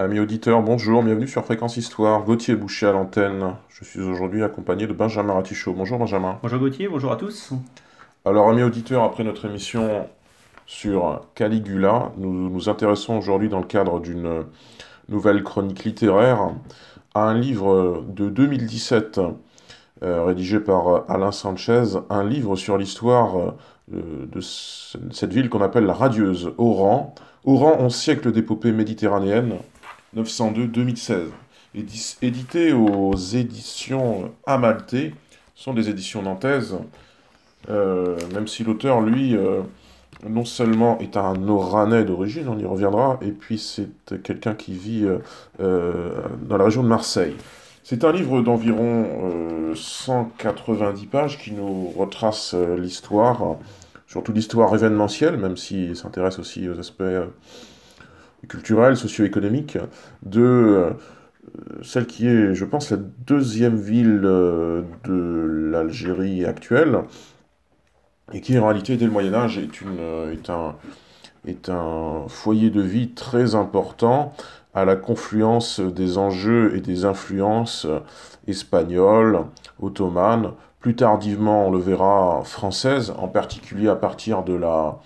Amis auditeurs, bonjour, bienvenue sur Fréquence Histoire. Gauthier Boucher à l'antenne. Je suis aujourd'hui accompagné de Benjamin Ratichot. Bonjour Benjamin. Bonjour Gauthier, bonjour à tous. Alors, amis auditeurs, après notre émission sur Caligula, nous nous intéressons aujourd'hui dans le cadre d'une nouvelle chronique littéraire à un livre de 2017 rédigé par Alain Sanchez, un livre sur l'histoire cette ville qu'on appelle la Radieuse, Oran. Oran, 11 siècles d'épopée méditerranéenne, 902-2016. Édité aux éditions Amalthée, ce sont des éditions nantaises, même si l'auteur, lui, non seulement est un Oranais d'origine, on y reviendra, et puis c'est quelqu'un qui vit dans la région de Marseille. C'est un livre d'environ 190 pages qui nous retrace l'histoire, surtout l'histoire événementielle, même s'il s'intéresse aussi aux aspects culturels, socio-économiques, de celle qui est, je pense, la deuxième ville de l'Algérie actuelle, et qui en réalité, dès le Moyen-Âge, est un foyer de vie très important à la confluence des enjeux et des influences espagnoles, ottomanes, plus tardivement, on le verra, françaises, en particulier à partir de la,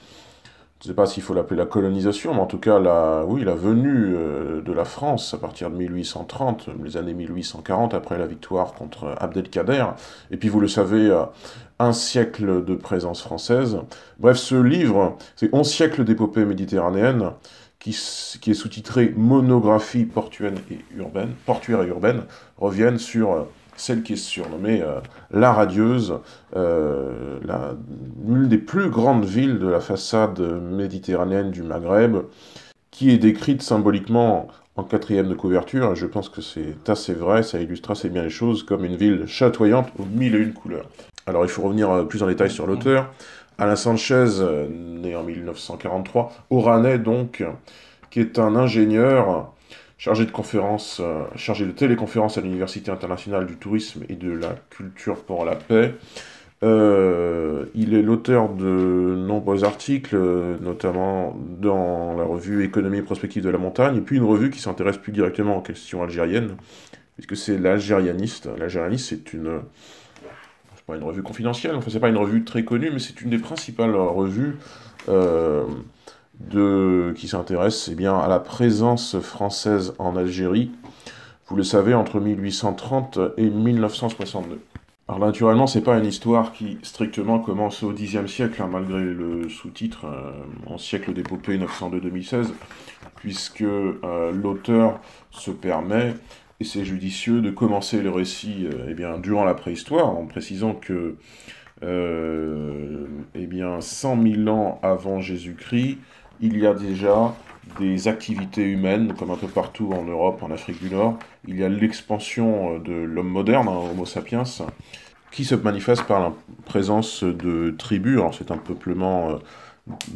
je ne sais pas s'il faut l'appeler la colonisation, mais en tout cas, oui, la venue de la France à partir de 1830, les années 1840, après la victoire contre Abdelkader. Et puis, vous le savez, un siècle de présence française. Bref, ce livre, c'est 11 siècles d'épopée méditerranéenne, qui est sous-titré Monographie portuaire et urbaine, reviennent sur celle qui est surnommée la Radieuse, l'une des plus grandes villes de la façade méditerranéenne du Maghreb, qui est décrite symboliquement en quatrième de couverture, et je pense que c'est assez vrai, ça illustre assez bien les choses, comme une ville chatoyante aux mille et une couleurs. Alors il faut revenir plus en détail sur l'auteur. Alain Sanchez, né en 1943, oranais donc, qui est un ingénieur chargé de téléconférences à l'Université internationale du tourisme et de la culture pour la paix. Il est l'auteur de nombreux articles, notamment dans la revue Économie et prospective de la montagne, et puis une revue qui s'intéresse plus directement aux questions algériennes, puisque c'est l'Algérianiste. L'Algérianiste, c'est pas une revue confidentielle, enfin c'est pas une revue très connue, mais c'est une des principales revues euh, qui s'intéresse eh bien, à la présence française en Algérie, vous le savez, entre 1830 et 1962. Alors naturellement, c'est pas une histoire qui strictement commence au Xe siècle, hein, malgré le sous-titre en siècle d'épopée 902-2016, puisque l'auteur se permet, et c'est judicieux, de commencer le récit eh bien, durant la préhistoire, en précisant que eh bien, 100 000 ans avant Jésus-Christ, il y a déjà des activités humaines, comme un peu partout en Europe, en Afrique du Nord. Il y a l'expansion de l'homme moderne, hein, Homo sapiens, qui se manifeste par la présence de tribus. Alors c'est un peuplement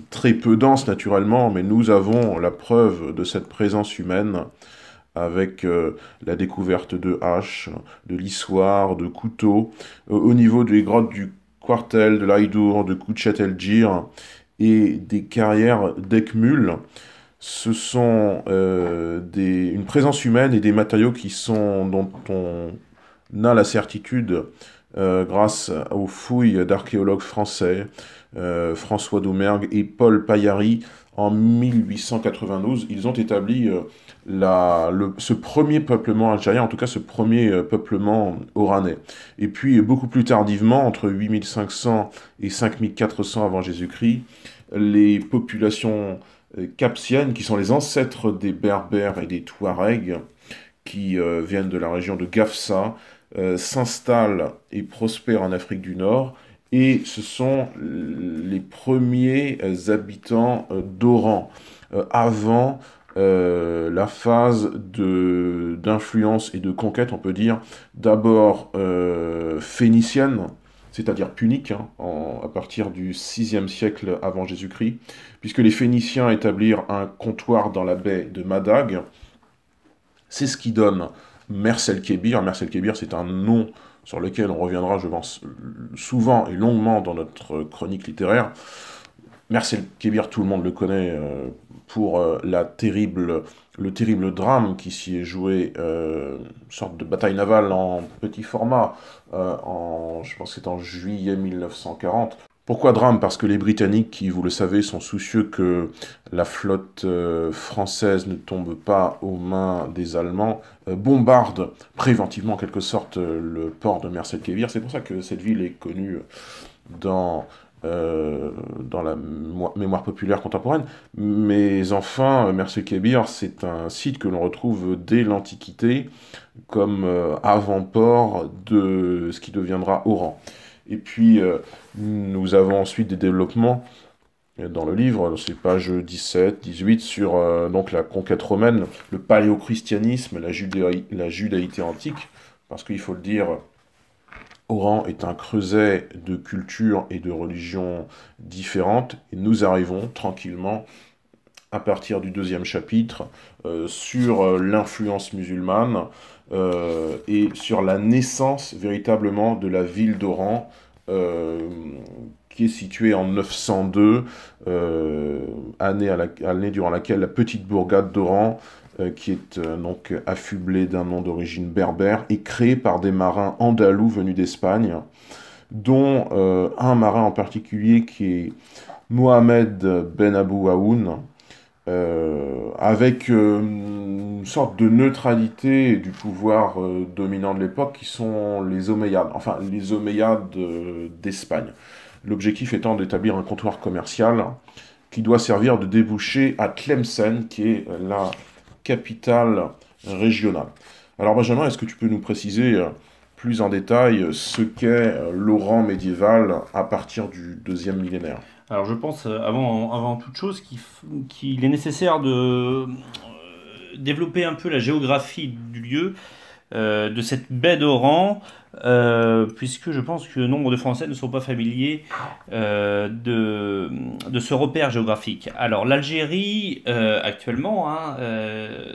très peu dense naturellement, mais nous avons la preuve de cette présence humaine avec la découverte de haches, de lissoirs, de couteaux, au niveau des grottes du Quartel, de l'Aïdour, de Kouchet El Djir et des carrières d'Ekmul. Ce sont une présence humaine et des matériaux dont on a la certitude grâce aux fouilles d'archéologues français, François Doumergue et Paul Paillary, en 1892. Ils ont établi ce premier peuplement algérien, en tout cas ce premier peuplement oranais. Et puis beaucoup plus tardivement, entre 8500 et 5400 avant Jésus-Christ, les populations capsiennes, qui sont les ancêtres des Berbères et des Touaregs, qui viennent de la région de Gafsa, s'installent et prospèrent en Afrique du Nord, et ce sont les premiers habitants d'Oran, avant la phase d'influence et de conquête, on peut dire, d'abord phénicienne, c'est-à-dire punique, hein, à partir du VIe siècle avant Jésus-Christ, puisque les Phéniciens établirent un comptoir dans la baie de Madag. C'est ce qui donne Mers el-Kébir. Mers el-Kébir, c'est un nom sur lequel on reviendra, je pense, souvent et longuement dans notre chronique littéraire. Mersel Kébir, tout le monde le connaît pour le terrible drame qui s'y est joué, une sorte de bataille navale en petit format, je pense que c'est en juillet 1940. Pourquoi drame? Parce que les Britanniques, qui, vous le savez, sont soucieux que la flotte française ne tombe pas aux mains des Allemands, bombardent préventivement en quelque sorte le port de Mersel-Kébir. C'est pour ça que cette ville est connue dans, dans la mémoire populaire contemporaine. Mais enfin, Mersel-Kébir, c'est un site que l'on retrouve dès l'Antiquité comme avant-port de ce qui deviendra Oran. Et puis, nous avons ensuite des développements dans le livre, c'est page 17, 18, sur donc la conquête romaine, le paléochristianisme, la judaïté antique, parce qu'il faut le dire, Oran est un creuset de cultures et de religions différentes, et nous arrivons tranquillement, à partir du deuxième chapitre, sur l'influence musulmane et sur la naissance véritablement de la ville d'Oran, qui est située en 902, année durant laquelle la petite bourgade d'Oran, qui est donc affublée d'un nom d'origine berbère, est créée par des marins andalous venus d'Espagne, dont un marin en particulier qui est Mohamed Ben Abou Aoun, avec une sorte de neutralité du pouvoir dominant de l'époque, qui sont les Omeyyades, enfin les Omeyyades d'Espagne. L'objectif étant d'établir un comptoir commercial qui doit servir de débouché à Tlemcen, qui est la capitale régionale. Alors Benjamin, est-ce que tu peux nous préciser plus en détail ce qu'est l'Oran médiéval à partir du deuxième millénaire? Alors je pense avant toute chose qu'il est nécessaire de développer un peu la géographie du lieu, de cette baie d'Oran, puisque je pense que nombre de Français ne sont pas familiers de ce repère géographique. Alors l'Algérie, actuellement,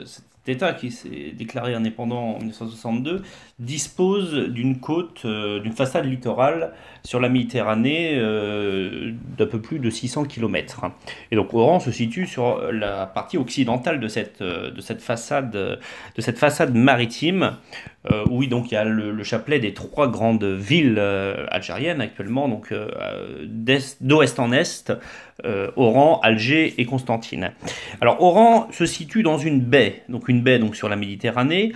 cet État qui s'est déclaré indépendant en 1962, dispose d'une côte, d'une façade littorale sur la Méditerranée d'un peu plus de 600 km. Et donc Oran se situe sur la partie occidentale de cette façade maritime. Oui, donc il y a le chapelet des trois grandes villes algériennes actuellement, donc d'ouest en est, Oran, Alger et Constantine. Alors Oran se situe dans une baie donc sur la Méditerranée.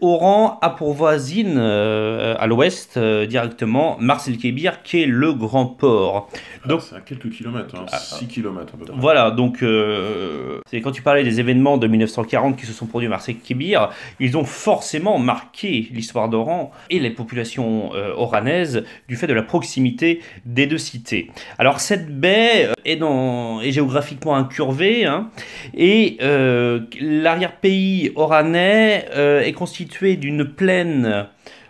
Oran a pour voisine à l'ouest directement Mars-el-Kébir, qui est le grand port. Donc c'est à quelques kilomètres, 6 kilomètres à peu près. Voilà, donc c'est quand tu parlais des événements de 1940 qui se sont produits à Mars-el-Kébir, ils ont forcément marqué l'histoire d'Oran et les populations oranaises du fait de la proximité des deux cités. Alors cette baie est géographiquement incurvée, et l'arrière-pays oranais est constitué d'une plaine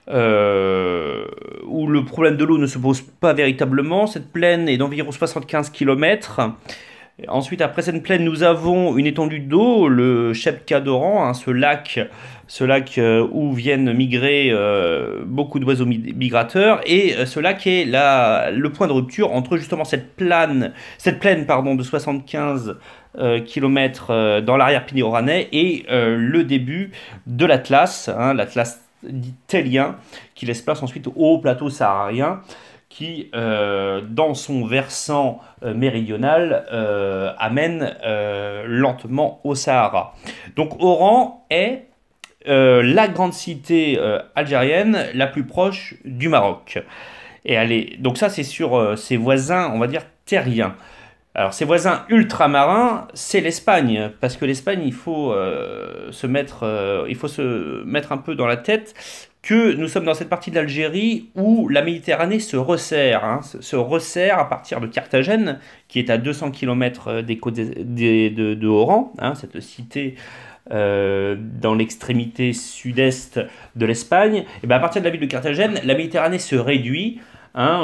où le problème de l'eau ne se pose pas véritablement. Cette plaine est d'environ 75 km. Ensuite, après cette plaine, nous avons une étendue d'eau, le Chebka d'Oran, ce lac où viennent migrer beaucoup d'oiseaux migrateurs, et ce lac est le point de rupture entre justement cette plaine de 75 km dans l'arrière-pays oranais et le début de l'Atlas, l'Atlas dit tellien, qui laisse place ensuite au plateau saharien, qui, dans son versant méridional, amène lentement au Sahara. Donc Oran est la grande cité algérienne la plus proche du Maroc. Donc ça, c'est sur ses voisins, on va dire, terriens. Alors ses voisins ultramarins, c'est l'Espagne, parce que l'Espagne, il faut se mettre un peu dans la tête que nous sommes dans cette partie de l'Algérie où la Méditerranée se resserre à partir de Carthagène, qui est à 200 km des côtes de Oran, cette cité dans l'extrémité sud-est de l'Espagne. Et bien à partir de la ville de Carthagène, la Méditerranée se réduit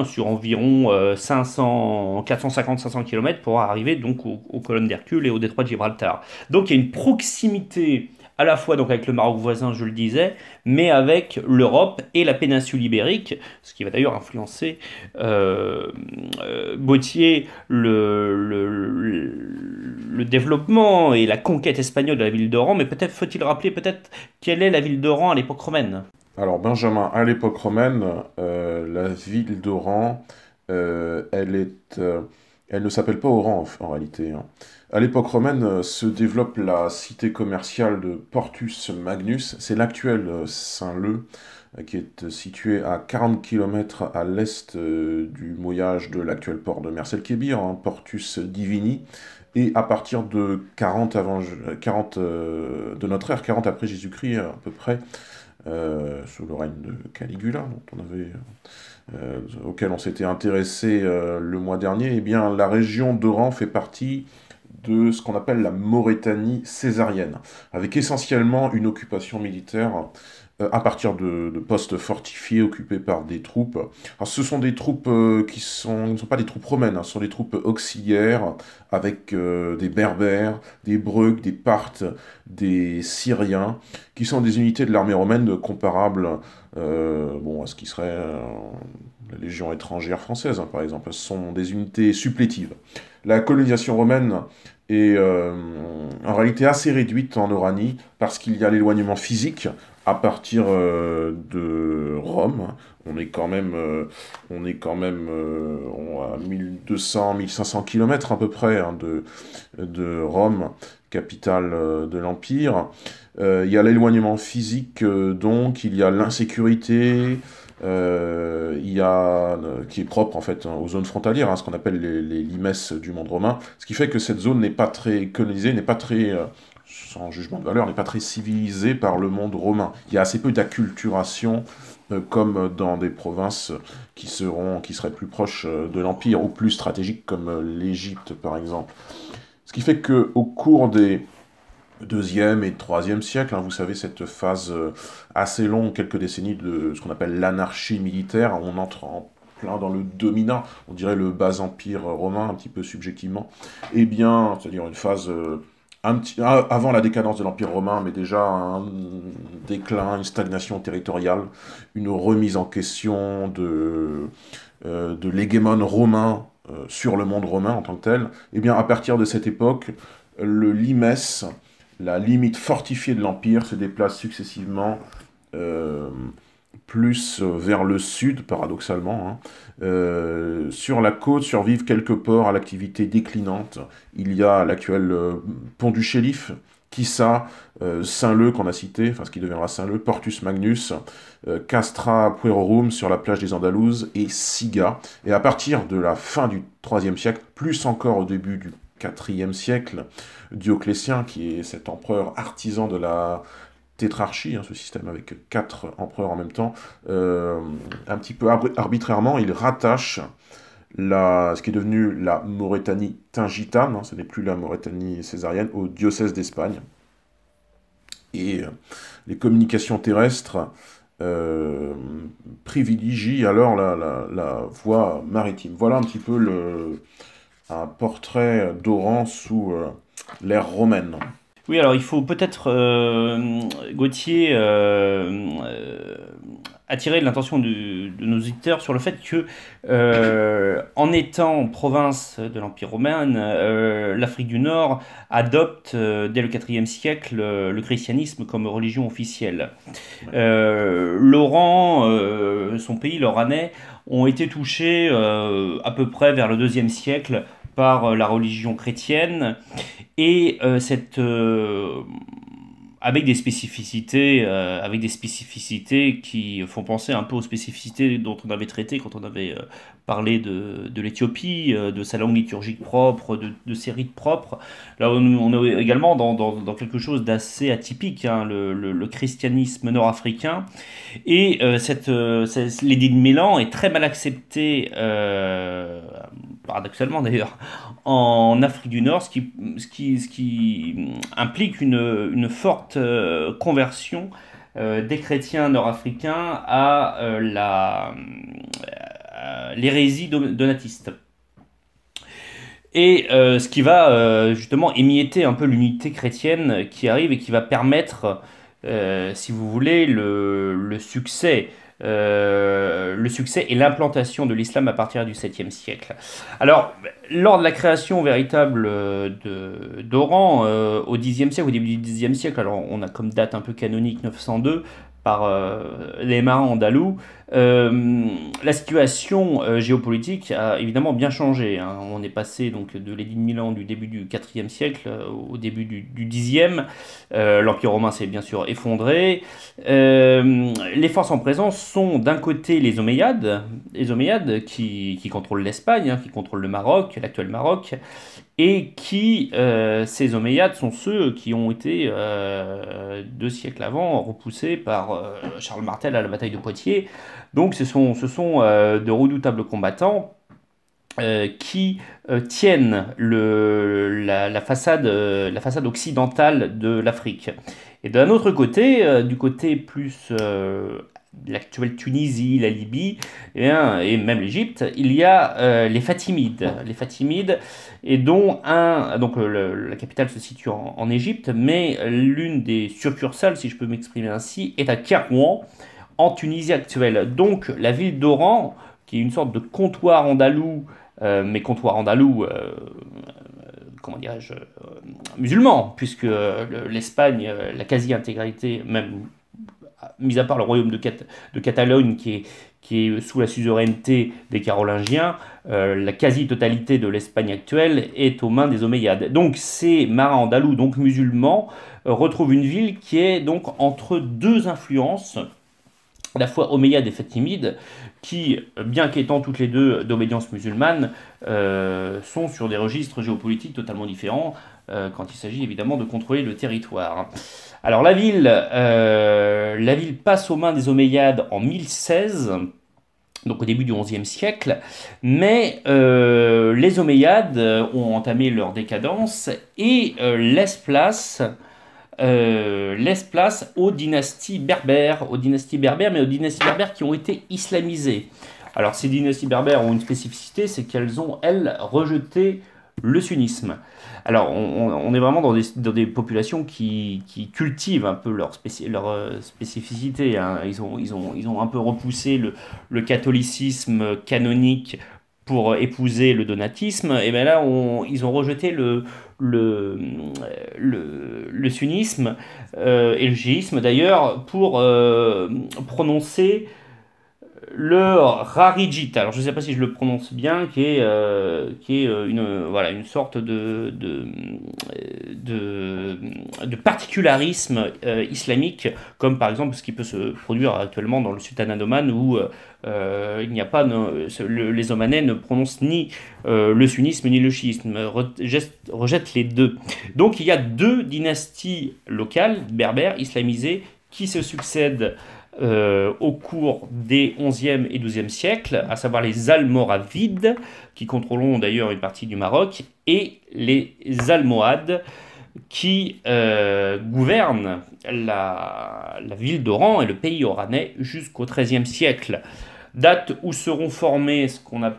sur environ 450-500 km pour arriver donc aux colonnes d'Hercule et au détroit de Gibraltar. Donc il y a une proximité à la fois donc avec le Maroc voisin, je le disais, mais avec l'Europe et la péninsule ibérique, ce qui va d'ailleurs influencer Gautier le développement et la conquête espagnole de la ville d'Oran, mais peut-être faut-il rappeler peut-être quelle est la ville d'Oran à l'époque romaine. Alors, Benjamin, à l'époque romaine, la ville d'Oran, elle ne s'appelle pas Oran en réalité, hein. À l'époque romaine se développe la cité commerciale de Portus Magnus. C'est l'actuel Saint-Leu, qui est situé à 40 km à l'est du mouillage de l'actuel port de Mers el-Kébir, hein, Portus Divini. Et à partir de 40, 40 de notre ère, 40 après Jésus-Christ à peu près, sous le règne de Caligula, auquel on s'était intéressé le mois dernier, eh bien, la région d'Oran fait partie de ce qu'on appelle la Maurétanie césarienne, avec essentiellement une occupation militaire à partir de postes fortifiés occupés par des troupes. Alors, ce sont des troupes ne sont pas des troupes romaines, hein, ce sont des troupes auxiliaires avec des Berbères, des Breucs, des Parthes, des Syriens, qui sont des unités de l'armée romaine comparables à ce qui serait la Légion étrangère française, hein, par exemple. Ce sont des unités supplétives. La colonisation romaine est en réalité assez réduite en Oranie parce qu'il y a l'éloignement physique à partir de Rome. On est quand même à 1200-1500 km à peu près, hein, de Rome, capitale de l'Empire. Il y a l'éloignement physique, donc il y a l'insécurité, qui est propre en fait, hein, aux zones frontalières, hein, ce qu'on appelle les limes du monde romain, ce qui fait que cette zone n'est pas très colonisée, n'est pas très, sans jugement de valeur, n'est pas très civilisée par le monde romain. Il y a assez peu d'acculturation, comme dans des provinces qui seraient plus proches de l'Empire, ou plus stratégiques comme l'Égypte par exemple. Ce qui fait qu'au cours des deuxième et troisième siècle, hein, vous savez, cette phase assez longue, quelques décennies de ce qu'on appelle l'anarchie militaire, on entre en plein dans le dominat, on dirait le bas empire romain, un petit peu subjectivement, eh bien, c'est-à-dire une phase avant la décadence de l'Empire romain, mais déjà un déclin, une stagnation territoriale, une remise en question de l'hégémon romain sur le monde romain en tant que tel, eh bien, à partir de cette époque, le limes, la limite fortifiée de l'Empire, se déplace successivement euh, plus vers le sud, paradoxalement, hein. Sur la côte survivent quelques ports à l'activité déclinante. Il y a l'actuel pont du Chélif, Kissa, Saint-Leu qu'on a cité, enfin ce qui deviendra Saint-Leu, Portus Magnus, Castra Puerorum sur la plage des Andalouses et Siga. Et à partir de la fin du IIIe siècle, plus encore au début du IVe siècle, Dioclétien, qui est cet empereur artisan de la tétrarchie, hein, ce système avec 4 empereurs en même temps, un petit peu arbitrairement, il rattache ce qui est devenu la Maurétanie tingitane, hein, ce n'est plus la Maurétanie césarienne, au diocèse d'Espagne. Et les communications terrestres privilégient alors la voie maritime. Voilà un petit peu un portrait d'Oran sous l'ère romaine. Oui, alors il faut peut-être, Gauthier, attirer l'attention de nos auditeurs sur le fait que, en étant province de l'Empire romain, l'Afrique du Nord adopte, dès le IVe siècle, le christianisme comme religion officielle. L'Oran, son pays, l'Oranais, ont été touchés à peu près vers le IIe siècle par la religion chrétienne et avec des spécificités qui font penser un peu aux spécificités dont on avait traité quand on avait parlé de l'Éthiopie, de sa langue liturgique propre, de ses rites propres. Là, on est également dans quelque chose d'assez atypique, hein, le christianisme nord-africain. Et l'édit de Milan est très mal accepté, paradoxalement d'ailleurs, en Afrique du Nord, ce qui implique une forte conversion des chrétiens nord-africains à l'hérésie donatiste. Et ce qui va justement émietter un peu l'unité chrétienne qui arrive et qui va permettre, si vous voulez, le succès et l'implantation de l'islam à partir du 7e siècle. Alors, lors de la création véritable d'Oran, au 10e siècle, au début du 10e siècle, alors on a comme date un peu canonique 902, par les marins andalous, la situation géopolitique a évidemment bien changé, hein. On est passé donc de l'édit de Milan du début du 4e siècle au début du 10e. L'Empire romain s'est bien sûr effondré. Les forces en présence sont d'un côté les Omeyyades qui contrôlent l'Espagne, hein, qui contrôlent le Maroc, l'actuel Maroc, et ces Omeyyades sont ceux qui ont été 2 siècles avant repoussés par Charles Martel à la bataille de Poitiers. Donc ce sont de redoutables combattants qui tiennent la façade occidentale de l'Afrique. Et d'un autre côté, du côté plus l'actuelle Tunisie, la Libye, et même l'Égypte, il y a les Fatimides. Les Fatimides, et dont la capitale se situe en Égypte, mais l'une des succursales, si je peux m'exprimer ainsi, est à Kairouan, en Tunisie actuelle. Donc la ville d'Oran, qui est une sorte de comptoir andalou, mais comptoir andalou, comment dirais-je, musulman, puisque l'Espagne, la quasi-intégralité, même mis à part le royaume de Catalogne qui est sous la suzeraineté des Carolingiens, la quasi-totalité de l'Espagne actuelle est aux mains des Omeyyades. Donc ces marins andalous, donc musulmans, retrouvent une ville qui est donc entre deux influences, à la fois Omeyyades et Fatimides, qui, bien qu'étant toutes les deux d'obédience musulmane, sont sur des registres géopolitiques totalement différents quand il s'agit évidemment de contrôler le territoire. Alors la ville passe aux mains des Omeyyades en 1016, donc au début du XIe siècle, mais les Omeyyades ont entamé leur décadence et laissent place aux dynasties berbères, mais aux dynasties berbères qui ont été islamisées. Alors ces dynasties berbères ont une spécificité, c'est qu'elles ont, elles, rejeté le sunnisme. Alors on est vraiment dans des populations qui cultivent un peu leur spécificité, hein. Ils ont un peu repoussé le catholicisme canonique pour épouser le donatisme, et bien là, ils ont rejeté le sunnisme et le chiisme d'ailleurs pour prononcer le Rarijit. Alors je ne sais pas si je le prononce bien, qui est une sorte de particularisme islamique, comme par exemple ce qui peut se produire actuellement dans le sultanat d'Oman où il n'y a pas les Omanais ne prononcent ni le sunnisme ni le chiisme, rejettent les deux. Donc il y a deux dynasties locales berbères islamisées qui se succèdent au cours des 11e et 12e siècles, à savoir les Almoravides, qui contrôleront d'ailleurs une partie du Maroc, et les Almohades, qui gouvernent la ville d'Oran et le pays oranais jusqu'au XIIIe siècle. Date où seront formés ce qu'on a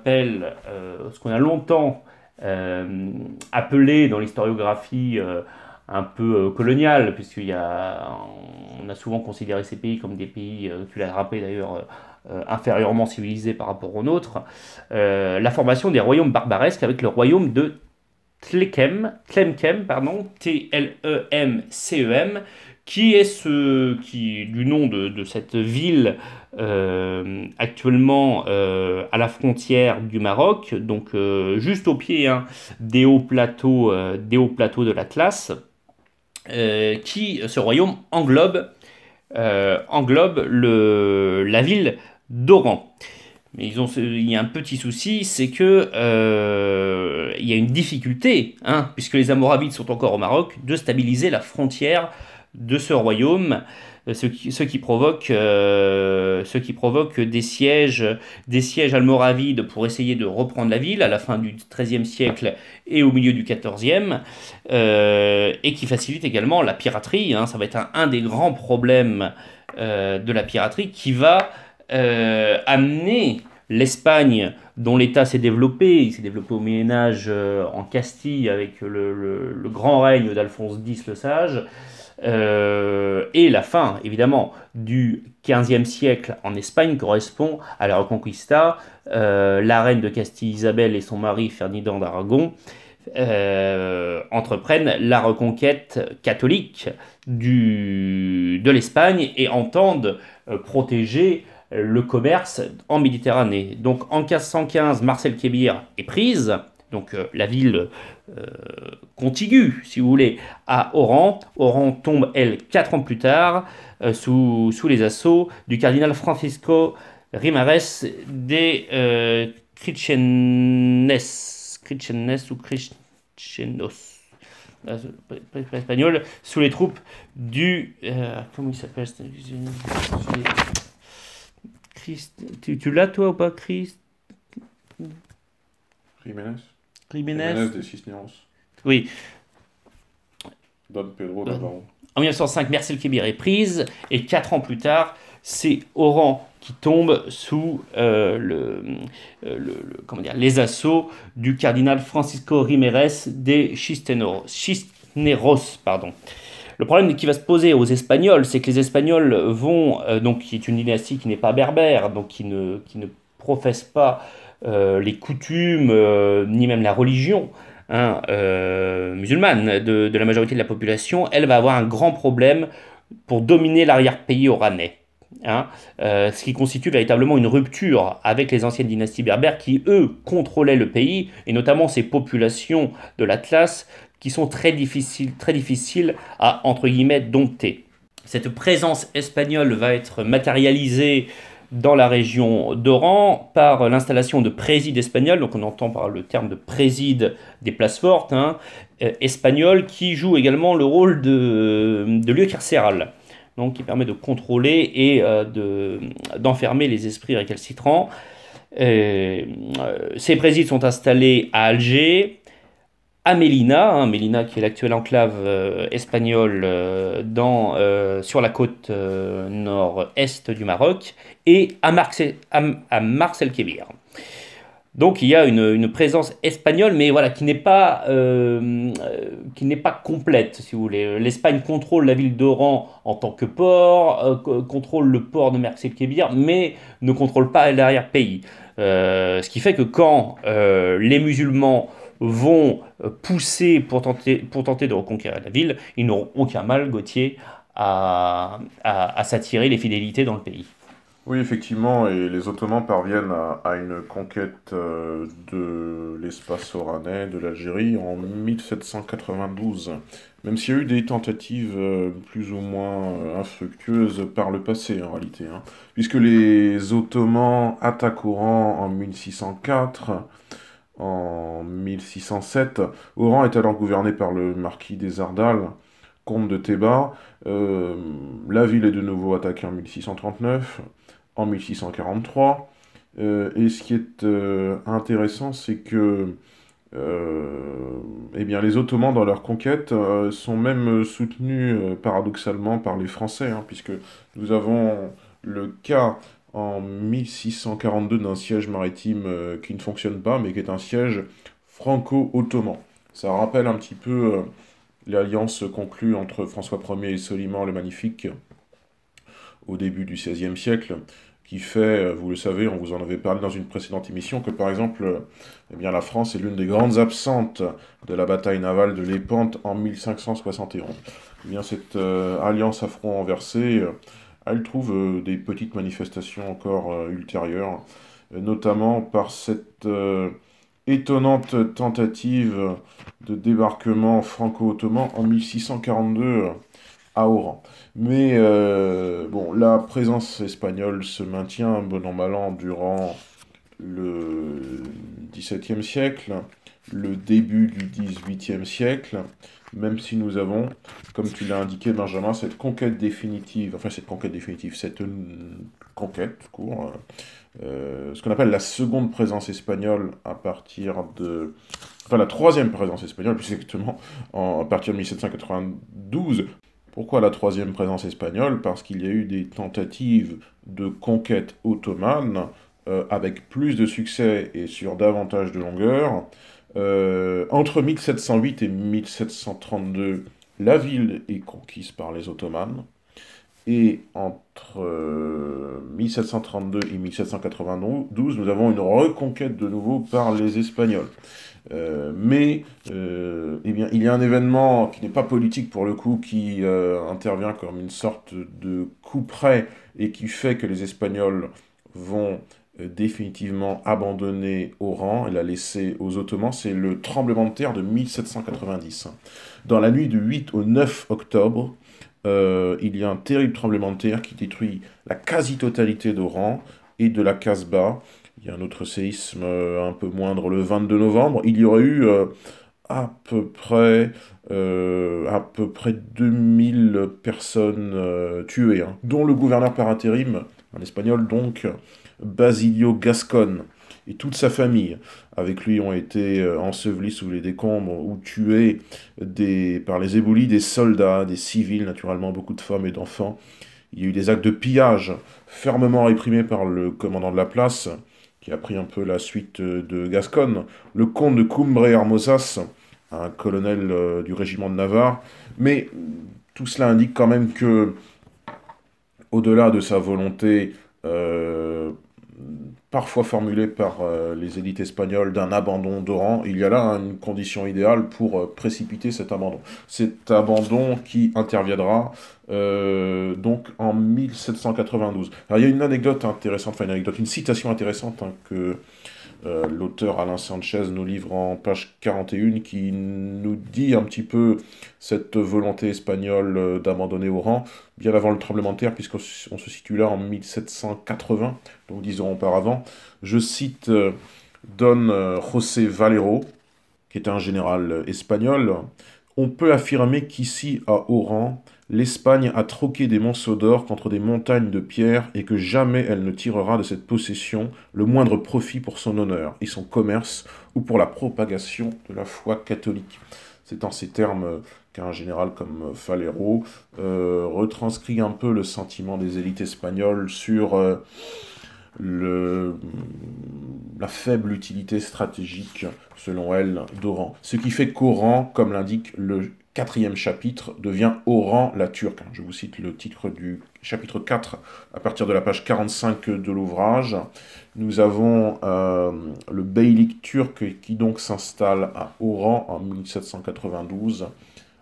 longtemps appelé dans l'historiographie un peu coloniale, on a souvent considéré ces pays comme des pays, tu l'as rappelé d'ailleurs, inférieurement civilisés par rapport aux nôtres, la formation des royaumes barbaresques avec le royaume de Tlemcen, Tlemcem, qui est du nom de cette ville actuellement à la frontière du Maroc, donc juste au pied, hein, des hauts plateaux de l'Atlas, ce royaume englobe la ville d'Oran. Mais il y a un petit souci, c'est que il y a une difficulté, hein, puisque les Almoravides sont encore au Maroc, de stabiliser la frontière de ce royaume, ce qui provoque des sièges almoravides pour essayer de reprendre la ville à la fin du XIIIe siècle et au milieu du XIVe, et qui facilite également la piraterie, hein. Ça va être un des grands problèmes de la piraterie qui va amener l'Espagne, dont l'État s'est développé, il s'est développé au Moyen-Âge en Castille avec le grand règne d'Alphonse X le Sage, et la fin, évidemment, du XVe siècle en Espagne correspond à la Reconquista. La reine de Castille Isabelle et son mari Ferdinand d'Aragon entreprennent la reconquête catholique de l'Espagne et entendent protéger le commerce en Méditerranée. Donc en 1515, Marcel Québir est prise, donc la ville contiguë, si vous voulez, à Oran. Oran tombe, elle, 4 ans plus tard, sous les assauts du cardinal Francisco Rimares de Crichenes ou Crichenos, pas espagnol, sous les troupes du... comment il s'appelle tu l'as toi ou pas, Christ Jiménez. Jiménez Jiménez de Cisneros. Oui. Don Pedro Navarro. En 1905, Marcel Québir est prise, et 4 ans plus tard, c'est Oran qui tombe sous les assauts du cardinal Francisco Rimares de Cisneros. Pardon. Le problème qui va se poser aux Espagnols, c'est que les Espagnols vont, donc qui est une dynastie qui n'est pas berbère, donc qui ne professe pas les coutumes, ni même la religion musulmane de la majorité de la population, elle va avoir un grand problème pour dominer l'arrière-pays oranais. Ce qui constitue véritablement une rupture avec les anciennes dynasties berbères qui, eux, contrôlaient le pays, et notamment ces populations de l'Atlas qui sont très difficiles à, entre guillemets, dompter. Cette présence espagnole va être matérialisée dans la région d'Oran par l'installation de présides espagnols, donc on entend par le terme de préside des places fortes, espagnols, qui jouent également le rôle de lieu carcéral, donc qui permet de contrôler et d'enfermer les esprits récalcitrants. Ces présides sont installés à Alger, à Mélina, Mélina qui est l'actuelle enclave espagnole sur la côte nord-est du Maroc, et à Marcel Québir. Donc il y a une présence espagnole, mais voilà, qui n'est pas complète, si vous voulez. L'Espagne contrôle la ville d'Oran en tant que port, contrôle le port de Marcel Québir, mais ne contrôle pas l'arrière-pays. Ce qui fait que quand les musulmans vont pousser pour tenter de reconquérir la ville, ils n'auront aucun mal, Gauthier, à s'attirer les fidélités dans le pays. Oui, effectivement, et les Ottomans parviennent à une conquête de l'espace oranais, de l'Algérie, en 1792, même s'il y a eu des tentatives plus ou moins infructueuses par le passé, en réalité, puisque les Ottomans attaquent Oran en 1604, en 1607. Oran est alors gouverné par le marquis des Ardales, comte de Théba. La ville est de nouveau attaquée en 1639, en 1643. Et ce qui est intéressant, c'est que les Ottomans, dans leur conquête, sont même soutenus paradoxalement par les Français, puisque nous avons le cas en 1642 d'un siège maritime qui ne fonctionne pas, mais qui est un siège franco-ottoman. Ça rappelle un petit peu l'alliance conclue entre François Ier et Soliman le Magnifique au début du XVIe siècle, qui fait, vous le savez, on vous en avait parlé dans une précédente émission, que par exemple, la France est l'une des grandes absentes de la bataille navale de Lépante en 1571. Cette alliance à front renversé, elle trouve des petites manifestations encore ultérieures, notamment par cette étonnante tentative de débarquement franco-ottoman en 1642 à Oran. Mais la présence espagnole se maintient bon an mal an durant le XVIIe siècle, le début du XVIIIe siècle, même si nous avons, comme tu l'as indiqué Benjamin, cette conquête, ce qu'on appelle la seconde présence espagnole à partir de... la troisième présence espagnole, plus exactement, à partir de 1792. Pourquoi la troisième présence espagnole? Parce qu'il y a eu des tentatives de conquête ottomane avec plus de succès et sur davantage de longueur. Entre 1708 et 1732, la ville est conquise par les Ottomans. Et entre 1732 et 1792, nous avons une reconquête de nouveau par les Espagnols. Eh bien, il y a un événement qui n'est pas politique pour le coup, qui intervient comme une sorte de coup près et qui fait que les Espagnols vont définitivement abandonner Oran et la laisser aux Ottomans. C'est le tremblement de terre de 1790. Dans la nuit du 8 au 9 octobre, il y a un terrible tremblement de terre qui détruit la quasi-totalité d'Oran et de la Casbah. Il y a un autre séisme un peu moindre le 22 novembre. Il y aurait eu à peu près 2000 personnes tuées, hein, dont le gouverneur par intérim, un espagnol donc, Basilio Gascon, et toute sa famille. Avec lui ont été ensevelis sous les décombres ou tués par les éboulis des soldats, des civils, naturellement, beaucoup de femmes et d'enfants. Il y a eu des actes de pillage fermement réprimés par le commandant de la place, qui a pris un peu la suite de Gascogne, le comte de Cumbre Hermosas, un colonel du régiment de Navarre. Mais tout cela indique quand même que, au-delà de sa volonté parfois formulée par les élites espagnoles d'un abandon d'Oran, il y a là une condition idéale pour précipiter cet abandon. Cet abandon qui interviendra donc en 1792. Alors il y a une anecdote intéressante, enfin une citation intéressante hein, que l'auteur Alain Sanchez nous livre en page 41 qui nous dit un petit peu cette volonté espagnole d'abandonner Oran bien avant le tremblement de terre, puisqu'on se situe là en 1780, donc 10 ans auparavant. Je cite Don José Valero, qui est un général espagnol. On peut affirmer qu'ici, à Oran, l'Espagne a troqué des monceaux d'or contre des montagnes de pierre et que jamais elle ne tirera de cette possession le moindre profit pour son honneur et son commerce ou pour la propagation de la foi catholique. C'est en ces termes qu'un général comme Valero retranscrit un peu le sentiment des élites espagnoles sur la faible utilité stratégique, selon elle, d'Oran. Ce qui fait qu'Oran, comme l'indique le 4e chapitre, devient Oran la Turque. Je vous cite le titre du chapitre 4 à partir de la page 45 de l'ouvrage. Nous avons le beylik turc qui donc s'installe à Oran en 1792.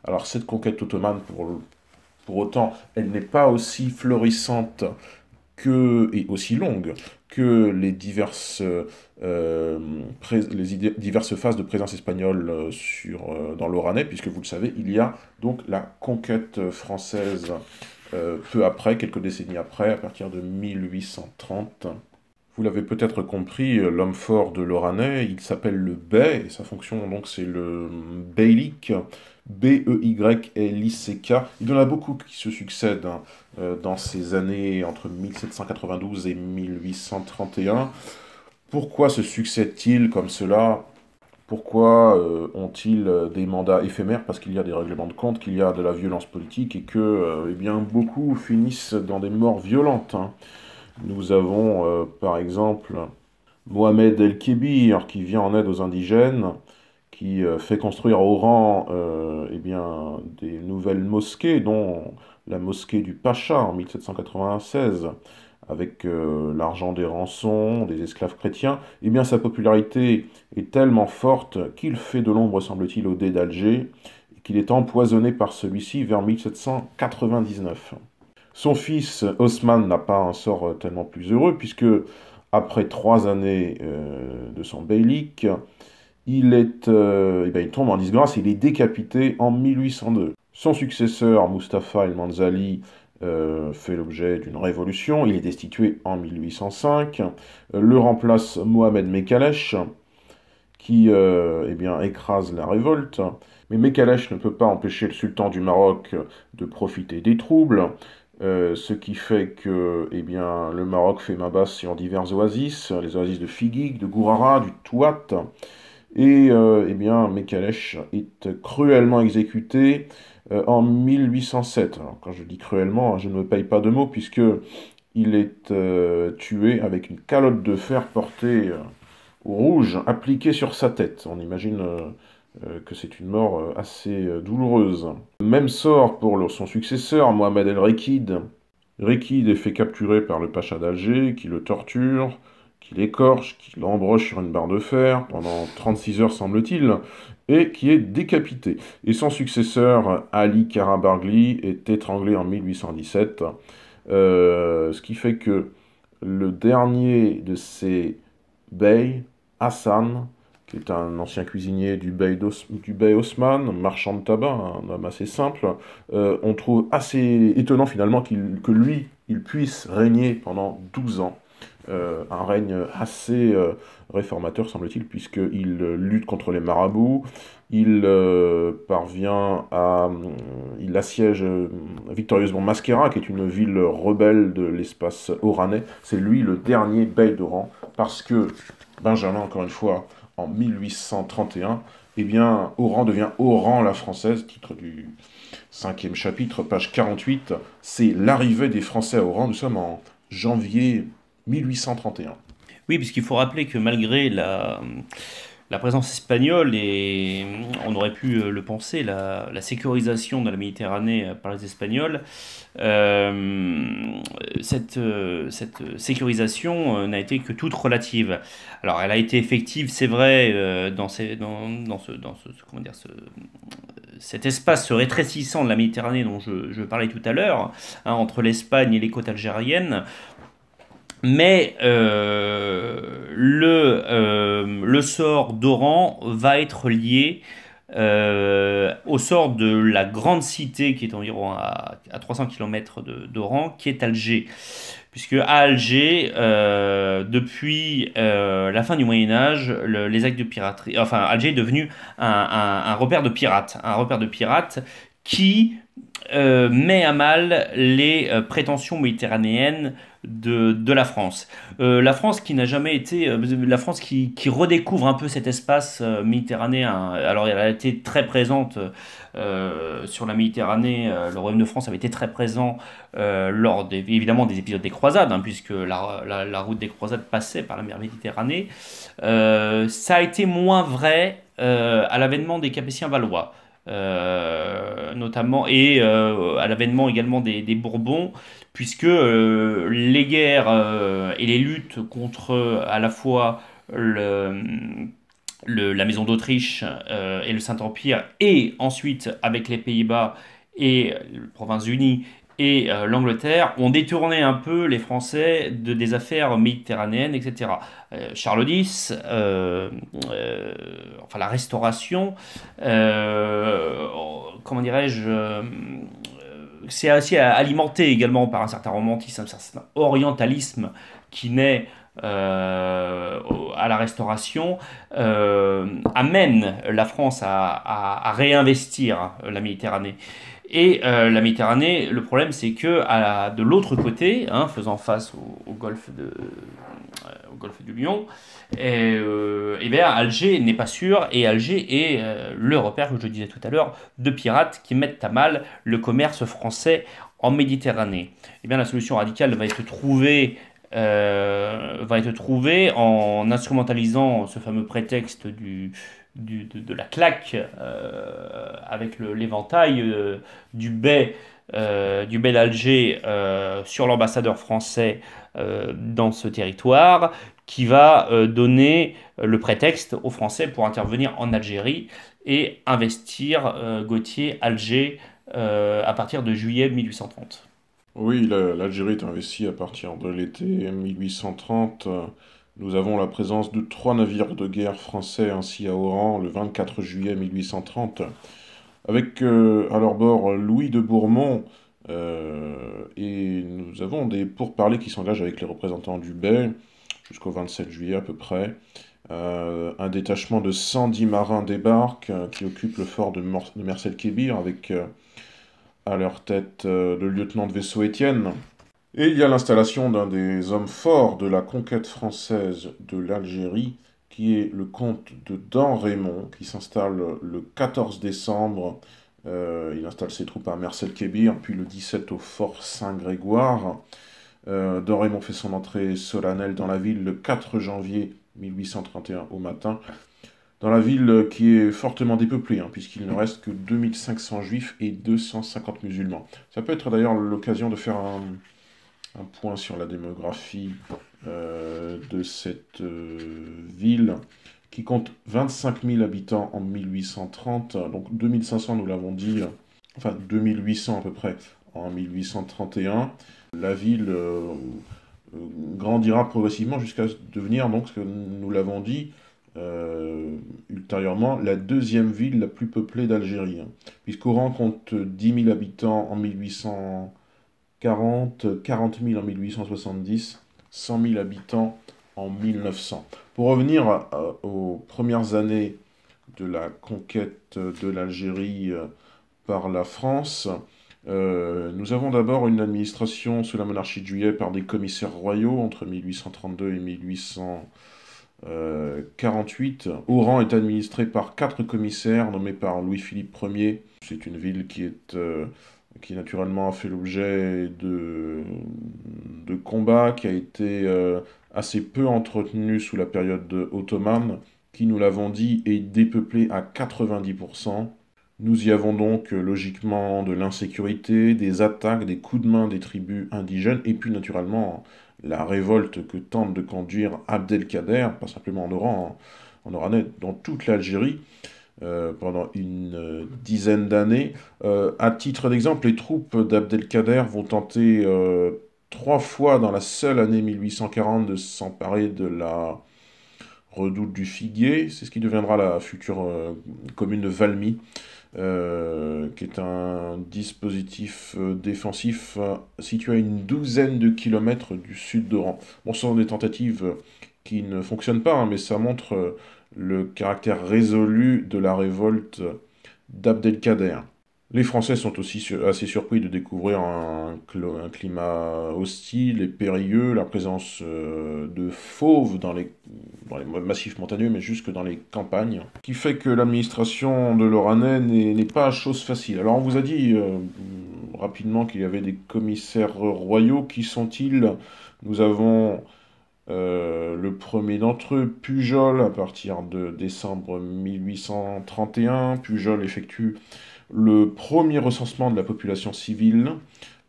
Alors cette conquête ottomane, pour autant, elle n'est pas aussi florissante et aussi longue que les diverses phases de présence espagnole dans l'Oranais, puisque vous le savez, il y a donc la conquête française peu après, quelques décennies après, à partir de 1830. Vous l'avez peut-être compris, l'homme fort de l'Oranais, il s'appelle le Bey, et sa fonction donc c'est le beylik, B-E-Y-L-I-C-K. Il y en a beaucoup qui se succèdent hein, dans ces années entre 1792 et 1831. Pourquoi se succèdent-ils comme cela? Pourquoi ont-ils des mandats éphémères? Parce qu'il y a des règlements de compte, qu'il y a de la violence politique et que eh bien, beaucoup finissent dans des morts violentes. Hein. Nous avons par exemple Mohamed El-Kébir qui vient en aide aux indigènes, qui fait construire à Oran eh bien, des nouvelles mosquées, dont la mosquée du Pacha en 1796, avec l'argent des rançons, des esclaves chrétiens. Eh bien, sa popularité est tellement forte qu'il fait de l'ombre, semble-t-il, au dé d'Alger, et qu'il est empoisonné par celui-ci vers 1799. Son fils Osman n'a pas un sort tellement plus heureux, puisque après 3 années de son beylik, il tombe en disgrâce et il est décapité en 1802. Son successeur, Mustapha el-Manzali, fait l'objet d'une révolution. Il est destitué en 1805. Le remplace Mohamed Mekalesh, qui écrase la révolte. Mais Mekalesh ne peut pas empêcher le sultan du Maroc de profiter des troubles. Ce qui fait que le Maroc fait main basse sur diverses oasis, les oasis de Figuig, de Gourara, du Touat, et Mekalesh est cruellement exécuté en 1807. Alors, quand je dis cruellement, je ne me paye pas de mots, puisque il est tué avec une calotte de fer portée au rouge appliquée sur sa tête. On imagine que c'est une mort assez douloureuse. Même sort pour son successeur, Mohamed El-Rekid. Rekid est fait capturer par le pacha d'Alger, qui le torture, qui l'écorche, qui l'embroche sur une barre de fer pendant 36 heures semble-t-il, et qui est décapité. Et son successeur, Ali Karabargli, est étranglé en 1817, ce qui fait que le dernier de ces beys, Hassan, qui est un ancien cuisinier du bey Osman, marchand de tabac, un homme assez simple, on trouve assez étonnant finalement que lui, il puisse régner pendant 12 ans. Un règne assez réformateur, semble-t-il, puisqu'il lutte contre les marabouts, il parvient à... il assiège victorieusement Masquera, qui est une ville rebelle de l'espace oranais. C'est lui le dernier bey d'Oran, parce que Benjamin, encore une fois, en 1831, eh bien, Oran devient Oran la française, titre du 5e chapitre, page 48. C'est l'arrivée des Français à Oran. Nous sommes en janvier 1831. Oui, puisqu'il faut rappeler que malgré la présence espagnole et on aurait pu le penser, la sécurisation de la Méditerranée par les Espagnols, cette sécurisation n'a été que toute relative. Alors, elle a été effective, c'est vrai, comment dire, cet espace se rétrécissant de la Méditerranée dont je parlais tout à l'heure, hein, entre l'Espagne et les côtes algériennes. Mais le sort d'Oran va être lié au sort de la grande cité qui est environ à 300 km d'Oran, qui est Alger. Puisque à Alger, depuis la fin du Moyen Âge, les actes de piraterie, enfin Alger est devenu un repère de pirates, qui met à mal les prétentions méditerranéennes de la France. La France qui n'a jamais été, la France qui redécouvre un peu cet espace méditerranéen. Alors elle a été très présente sur la Méditerranée. Le Royaume de France avait été très présent lors évidemment des épisodes des croisades, hein, puisque la route des croisades passait par la mer Méditerranée. Ça a été moins vrai à l'avènement des Capétiens valois. Notamment, et à l'avènement également des Bourbons, puisque les guerres et les luttes contre à la fois la Maison d'Autriche et le Saint-Empire, et ensuite avec les Pays-Bas et les Provinces-Unies et l'Angleterre, ont détourné un peu les Français des affaires méditerranéennes, etc. Charles X, enfin la Restauration, comment dirais-je, c'est assez alimenté également par un certain romantisme, un certain orientalisme qui naît à la Restauration, amène la France à réinvestir la Méditerranée. Et la Méditerranée, le problème c'est que de l'autre côté, hein, faisant face au au golfe du Lion, et bien Alger n'est pas sûr, et Alger est le repère, que je disais tout à l'heure, de pirates qui mettent à mal le commerce français en Méditerranée. Et bien la solution radicale va être trouvée en instrumentalisant ce fameux prétexte de la claque avec l'éventail du bey d'Alger sur l'ambassadeur français dans ce territoire, qui va donner le prétexte aux Français pour intervenir en Algérie et investir Gauthier, Alger, à partir de juillet 1830. Oui, l'Algérie est investie à partir de l'été 1830. Nous avons la présence de 3 navires de guerre français ainsi à Oran le 24 juillet 1830, avec à leur bord Louis de Bourmont, et nous avons des pourparlers qui s'engagent avec les représentants du bey jusqu'au 27 juillet à peu près. Un détachement de 110 marins débarque qui occupe le fort de Mersel-Kébir avec à leur tête le lieutenant de vaisseau Étienne. Et il y a l'installation d'un des hommes forts de la conquête française de l'Algérie, qui est le comte de Dan-Raymond, qui s'installe le 14 décembre. Il installe ses troupes à Mersel-Kébir, puis le 17 au fort Saint-Grégoire. Don fait son entrée solennelle dans la ville le 4 janvier 1831 au matin, dans la ville qui est fortement dépeuplée, hein, puisqu'il ne reste que 2500 juifs et 250 musulmans. Ça peut être d'ailleurs l'occasion de faire un point sur la démographie de cette ville, qui compte 25 000 habitants en 1830, donc 2500 nous l'avons dit, enfin 2800 à peu près en 1831. La ville grandira progressivement jusqu'à devenir, donc, ce que nous l'avons dit, ultérieurement, la deuxième ville la plus peuplée d'Algérie, hein, puisqu'Oran compte 10 000 habitants en 1840, 40 000 en 1870, 100 000 habitants en 1900. Pour revenir aux premières années de la conquête de l'Algérie par la France, nous avons d'abord une administration sous la monarchie de Juillet par des commissaires royaux entre 1832 et 1848. Oran est administré par 4 commissaires nommés par Louis-Philippe Ier. C'est une ville qui naturellement a fait l'objet de combats, qui a été assez peu entretenue sous la période ottomane, qui, nous l'avons dit, est dépeuplée à 90%. Nous y avons donc logiquement de l'insécurité, des attaques, des coups de main des tribus indigènes, et puis naturellement la révolte que tente de conduire Abdelkader, pas simplement en Oran, en Oranais, dans toute l'Algérie, pendant une dizaine d'années. À titre d'exemple, les troupes d'Abdelkader vont tenter 3 fois dans la seule année 1840 de s'emparer de la redoute du Figuier. C'est ce qui deviendra la future commune de Valmy, qui est un dispositif défensif situé à une douzaine de kilomètres du sud d'Oran. Bon, ce sont des tentatives qui ne fonctionnent pas, hein, mais ça montre le caractère résolu de la révolte d'Abdelkader. Les Français sont aussi assez surpris de découvrir un climat hostile et périlleux, la présence de fauves dans les massifs montagneux, mais jusque dans les campagnes, qui fait que l'administration de l'Oranais n'est pas chose facile. Alors on vous a dit rapidement qu'il y avait des commissaires royaux. Qui sont-ils? Nous avons le premier d'entre eux, Pujol, à partir de décembre 1831. Pujol effectue le premier recensement de la population civile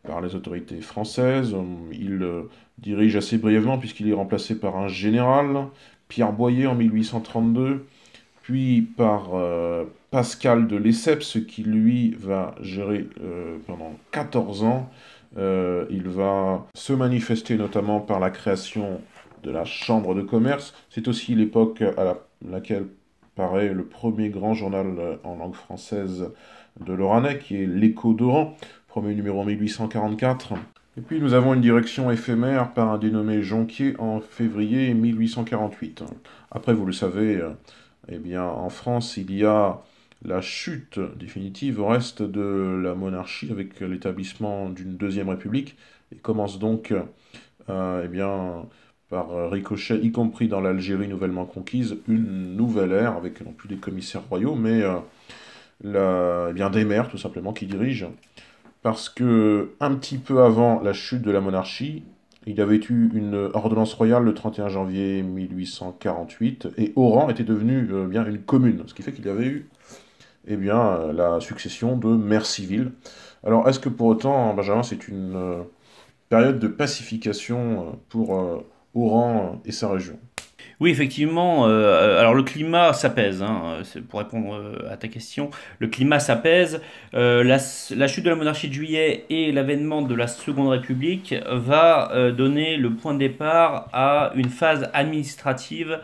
par les autorités françaises. Il dirige assez brièvement puisqu'il est remplacé par un général, Pierre Boyer, en 1832, puis par Pascal de Lesseps, qui lui va gérer pendant 14 ans. Il va se manifester notamment par la création de la Chambre de commerce. C'est aussi l'époque à laquelle paraît le premier grand journal en langue française de l'Oranais, qui est l'Écho d'Oran, premier numéro en 1844. Et puis nous avons une direction éphémère par un dénommé Jonquier en février 1848. Après, vous le savez, eh bien, en France, il y a la chute définitive au reste de la monarchie avec l'établissement d'une deuxième république, et commence donc eh bien, par ricochet, y compris dans l'Algérie nouvellement conquise, une nouvelle ère avec non plus des commissaires royaux, mais eh bien, des maires tout simplement qui dirigent. Parce que un petit peu avant la chute de la monarchie, il y avait eu une ordonnance royale le 31 janvier 1848, et Oran était devenu bien une commune, ce qui fait qu'il y avait eu eh bien, la succession de maires civils. Alors, est-ce que pour autant, Benjamin, c'est une période de pacification pour Oran et sa région? Oui, effectivement. Alors le climat s'apaise, hein, pour répondre à ta question. Le climat s'apaise. La chute de la monarchie de Juillet et l'avènement de la Seconde République va donner le point de départ à une phase administrative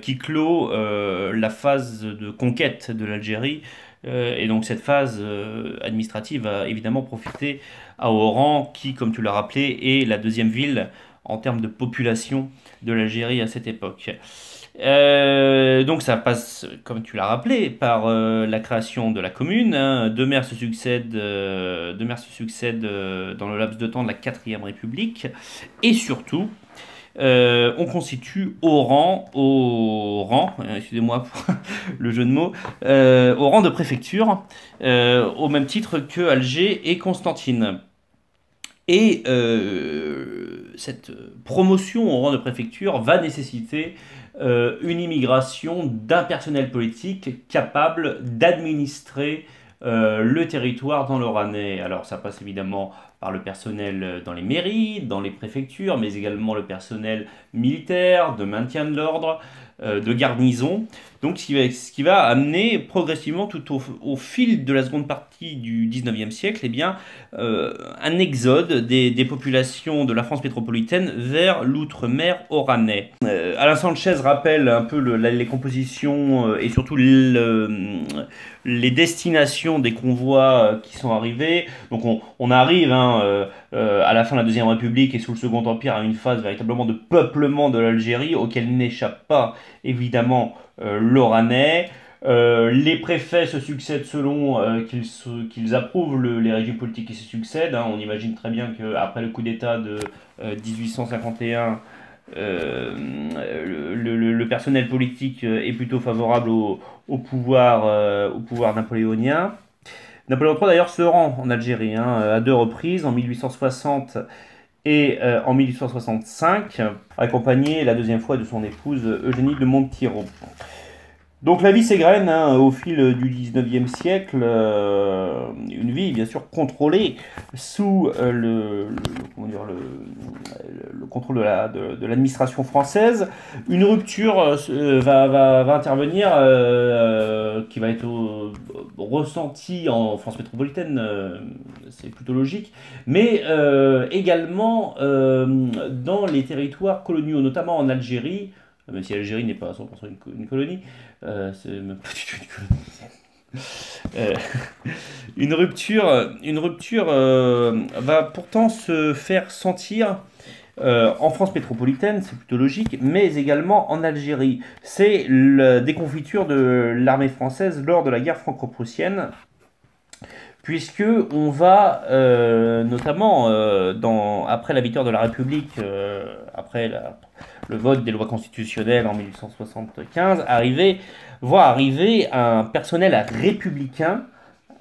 qui clôt la phase de conquête de l'Algérie. Et donc cette phase administrative va évidemment profiter à Oran, qui, comme tu l'as rappelé, est la deuxième ville en termes de population de l'Algérie à cette époque. Donc ça passe, comme tu l'as rappelé, par la création de la commune, hein. Deux maires se succèdent dans le laps de temps de la 4e République. Et surtout, on constitue excusez-moi pour le jeu de mots, au rang de préfecture, au même titre que Alger et Constantine. Et cette promotion au rang de préfecture va nécessiter une immigration d'un personnel politique capable d'administrer le territoire dans l'Oranais. Alors ça passe évidemment par le personnel dans les mairies, dans les préfectures, mais également le personnel militaire, de maintien de l'ordre, de garnison. Donc ce qui va amener progressivement tout au fil de la seconde partie du 19e siècle, eh bien, un exode des populations de la France métropolitaine vers l'outre-mer oranais. Alain Sanchez rappelle un peu les compositions et surtout les destinations des convois qui sont arrivés. Donc on arrive à la fin de la Deuxième République et sous le Second Empire à une phase véritablement de peuplement de l'Algérie auquel n'échappe pas évidemment l'Oranais. Les préfets se succèdent selon qu'ils approuvent les régimes politiques qui se succèdent. On imagine très bien qu'après le coup d'État de 1851, le personnel politique est plutôt favorable au pouvoir napoléonien. Napoléon III d'ailleurs se rend en Algérie à 2 reprises, en 1860 et en 1865, accompagné la deuxième fois de son épouse Eugénie de Montiro. Donc la vie s'égrène au fil du 19e siècle, une vie bien sûr contrôlée sous le contrôle de l'administration française. Une rupture va intervenir qui va être ressentie en France métropolitaine, c'est plutôt logique, mais également dans les territoires coloniaux, notamment en Algérie, même si l'Algérie n'est pas à 100% une colonie, c'est même pas du tout une colonie. Une rupture va pourtant se faire sentir en France métropolitaine, c'est plutôt logique, mais également en Algérie. C'est la déconfiture de l'armée française lors de la guerre franco-prussienne, puisque on va notamment après la victoire de la République, après le vote des lois constitutionnelles en 1875, voir arriver un personnel républicain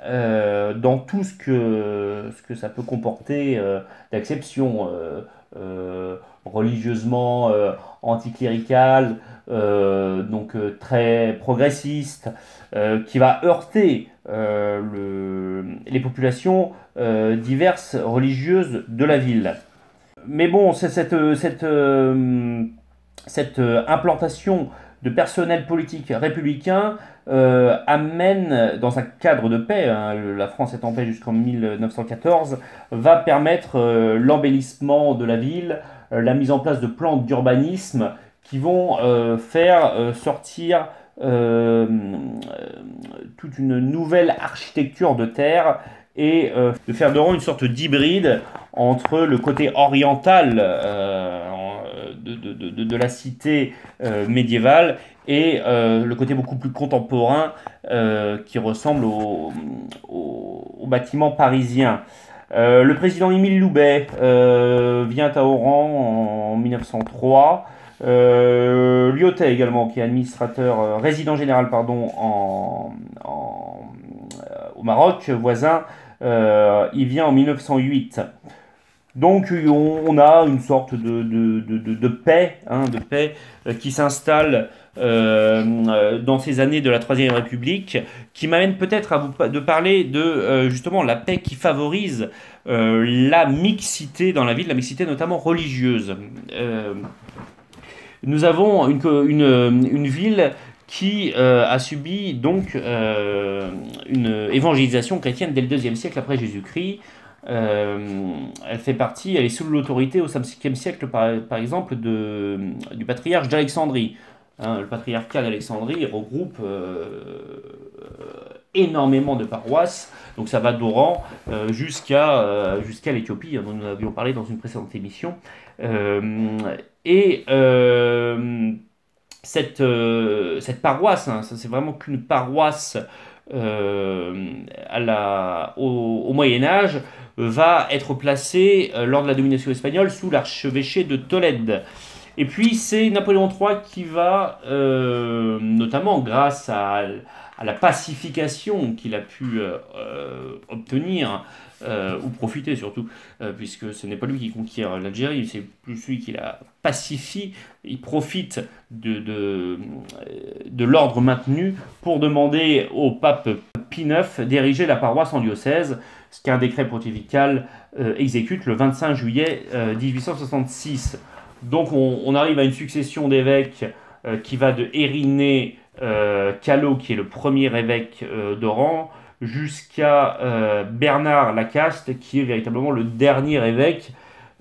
dans tout ce que ça peut comporter d'acception religieusement anticléricale, donc très progressiste, qui va heurter les populations diverses religieuses de la ville. Mais bon, cette implantation de personnel politique républicain amène, dans un cadre de paix, la France est en paix jusqu'en 1914, va permettre l'embellissement de la ville, la mise en place de plans d'urbanisme qui vont faire sortir toute une nouvelle architecture de terre et de faire de Rouen une sorte d'hybride entre le côté oriental de la cité médiévale et le côté beaucoup plus contemporain qui ressemble au bâtiment parisien. Le président Émile Loubet vient à Oran en 1903. Lyotet également, qui est administrateur, résident général pardon, au Maroc voisin, il vient en 1908. Donc on a une sorte de paix, qui s'installe dans ces années de la Troisième République, qui m'amène peut-être à de parler de justement la paix qui favorise la mixité dans la ville, la mixité notamment religieuse. Nous avons une ville qui a subi donc une évangélisation chrétienne dès le IIe siècle après Jésus-Christ. Elle est sous l'autorité au 5e siècle par exemple du patriarche d'Alexandrie. Le patriarcat d'Alexandrie regroupe énormément de paroisses, donc ça va d'Oran jusqu'à l'Éthiopie, dont nous avions parlé dans une précédente émission. Cette paroisse, c'est vraiment qu'une paroisse au Moyen-Âge, va être placée lors de la domination espagnole sous l'archevêché de Tolède. Et puis c'est Napoléon III qui va, notamment grâce à la pacification qu'il a pu obtenir ou profiter surtout, puisque ce n'est pas lui qui conquiert l'Algérie, c'est plus lui qui la pacifie. Il profite de l'ordre maintenu pour demander au pape Pie IX d'ériger la paroisse en diocèse, ce qu'un décret pontifical exécute le 25 juillet 1866. Donc on arrive à une succession d'évêques qui va de Ériné Callot, qui est le premier évêque d'Oran, jusqu'à Bernard Lacaste, qui est véritablement le dernier évêque.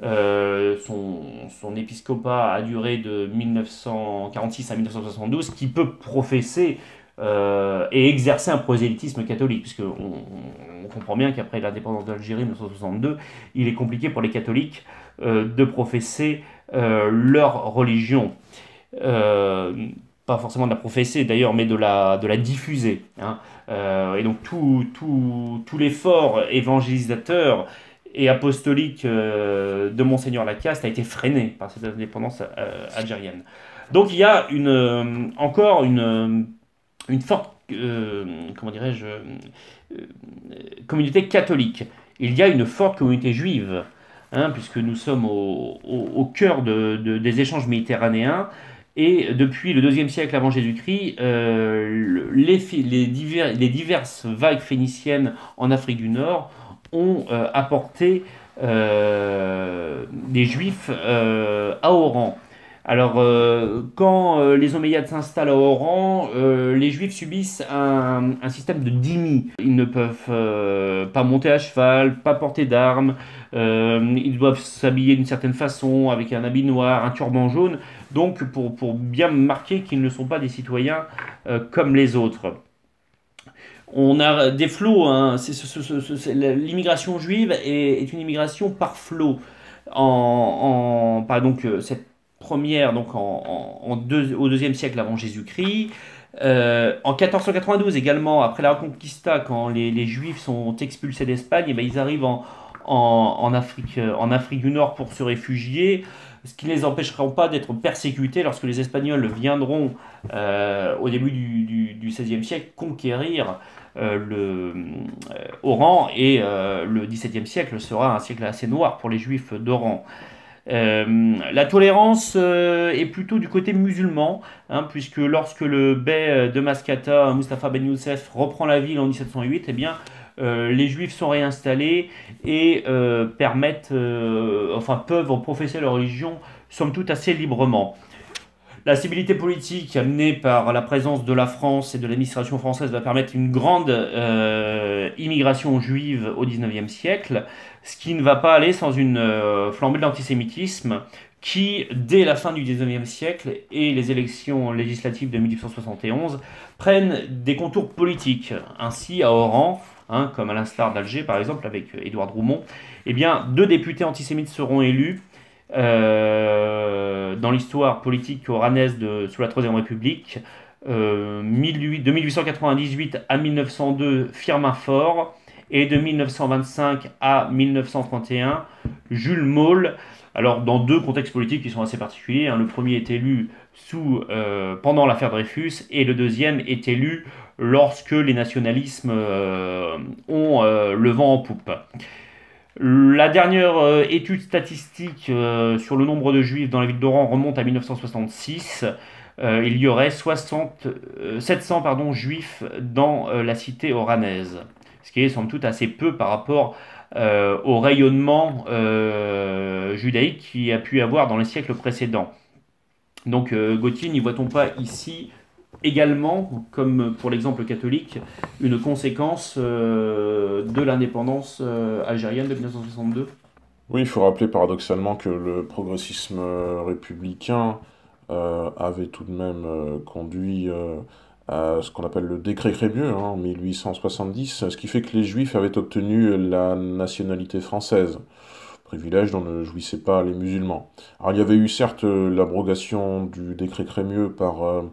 Son épiscopat a duré de 1946 à 1972, qui peut professer et exercer un prosélytisme catholique, puisque on comprend bien qu'après l'indépendance d'Algérie en 1962, il est compliqué pour les catholiques de professer leur religion. Euh, Pas forcément de la professer d'ailleurs, mais de la diffuser, hein. Et donc tout l'effort évangélisateur et apostolique de Monseigneur Lacaste a été freiné par cette indépendance algérienne. Donc il y a encore une forte, comment dirais-je, communauté catholique. Il y a une forte communauté juive, hein, puisque nous sommes au cœur des échanges méditerranéens. Et depuis le IIe siècle avant Jésus-Christ, les diverses vagues phéniciennes en Afrique du Nord ont apporté des juifs à Oran. Alors, quand les Omeyyades s'installent à Oran, les Juifs subissent un système de dhimmi. Ils ne peuvent pas monter à cheval, pas porter d'armes, ils doivent s'habiller d'une certaine façon, avec un habit noir, un turban jaune, donc pour bien marquer qu'ils ne sont pas des citoyens comme les autres. On a des flots, hein, l'immigration juive est une immigration par flot. Donc, cette première donc au deuxième siècle avant Jésus-Christ. En 1492 également, après la Reconquista, quand les Juifs sont expulsés d'Espagne, eh ben, ils arrivent en Afrique du Nord pour se réfugier, ce qui ne les empêchera pas d'être persécutés lorsque les Espagnols viendront au début du XVIe siècle conquérir Oran, et le XVIIe siècle sera un siècle assez noir pour les Juifs d'Oran. La tolérance est plutôt du côté musulman, hein, puisque lorsque le bey de Mascata, Mustapha Ben Youssef, reprend la ville en 1708, eh bien, les Juifs sont réinstallés et peuvent professer leur religion, somme toute, assez librement. La stabilité politique amenée par la présence de la France et de l'administration française va permettre une grande immigration juive au XIXe siècle, ce qui ne va pas aller sans une flambée de l'antisémitisme qui, dès la fin du XIXe siècle et les élections législatives de 1871, prennent des contours politiques. Ainsi, à Oran, hein, comme à l'instar d'Alger par exemple, avec Édouard Droumont, eh bien, 2 députés antisémites seront élus dans l'histoire politique oranaise sous la Troisième République. De 1898 à 1902, Firmin Faure, et de 1925 à 1931, Jules Maule. Alors, dans 2 contextes politiques qui sont assez particuliers, hein. Le premier est élu pendant l'affaire Dreyfus, et le deuxième est élu lorsque les nationalismes ont le vent en poupe. La dernière étude statistique sur le nombre de juifs dans la ville d'Oran remonte à 1966. Il y aurait 700 juifs dans la cité oranaise, ce qui est somme toute assez peu par rapport au rayonnement judaïque qu'il y a pu avoir dans les siècles précédents. Donc Gauthier, n'y voit-on pas ici également, comme pour l'exemple catholique, une conséquence de l'indépendance algérienne de 1962? Oui, il faut rappeler paradoxalement que le progressisme républicain avait tout de même conduit à ce qu'on appelle le décret Crémieux, hein, en 1870, ce qui fait que les Juifs avaient obtenu la nationalité française, privilège dont ne jouissaient pas les musulmans. Alors il y avait eu certes l'abrogation du décret Crémieux par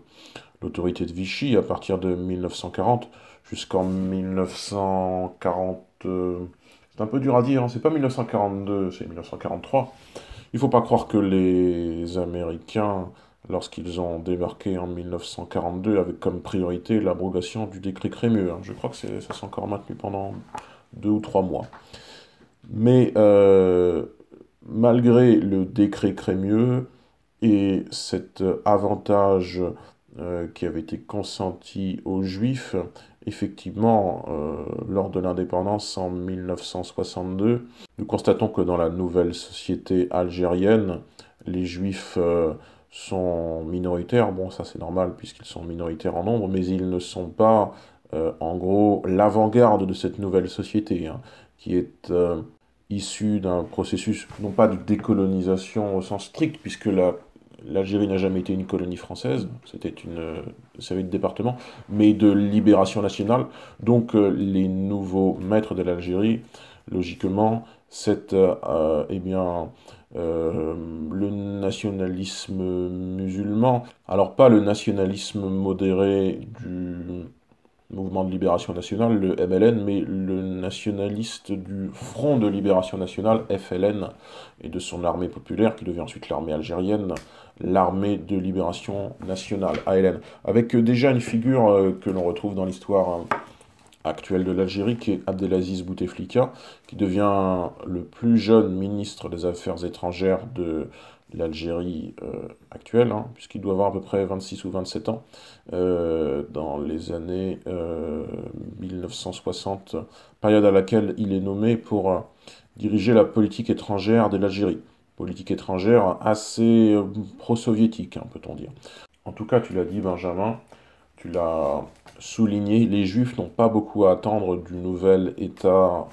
l'autorité de Vichy à partir de 1940 jusqu'en 1940. C'est un peu dur à dire, hein, c'est pas 1942, c'est 1943. Il ne faut pas croire que les Américains, lorsqu'ils ont débarqué en 1942, avaient comme priorité l'abrogation du décret Crémieux, hein. Je crois que ça s'est encore maintenu pendant 2 ou 3 mois. Mais malgré le décret Crémieux et cet avantage qui avait été consenti aux Juifs, effectivement, lors de l'indépendance en 1962, nous constatons que dans la nouvelle société algérienne, les Juifs sont minoritaires. Bon, ça c'est normal puisqu'ils sont minoritaires en nombre, mais ils ne sont pas, en gros, l'avant-garde de cette nouvelle société, hein, qui est issue d'un processus, non pas de décolonisation au sens strict, puisque l'Algérie n'a jamais été une colonie française, ça avait été département, mais de libération nationale. Donc les nouveaux maîtres de l'Algérie, logiquement, c'est eh bien, le nationalisme musulman. Alors pas le nationalisme modéré du Mouvement de Libération Nationale, le MLN, mais le nationaliste du Front de Libération Nationale, FLN, et de son armée populaire, qui devient ensuite l'armée algérienne, l'Armée de Libération Nationale, ALN, avec déjà une figure que l'on retrouve dans l'histoire actuelle de l'Algérie, qui est Abdelaziz Bouteflika, qui devient le plus jeune ministre des Affaires étrangères de l'Algérie actuelle, hein, puisqu'il doit avoir à peu près 26 ou 27 ans, dans les années 1960, période à laquelle il est nommé pour diriger la politique étrangère de l'Algérie. Politique étrangère assez pro-soviétique, hein, peut-on dire. En tout cas, tu l'as dit, Benjamin, tu l'as souligné, les Juifs n'ont pas beaucoup à attendre du nouvel État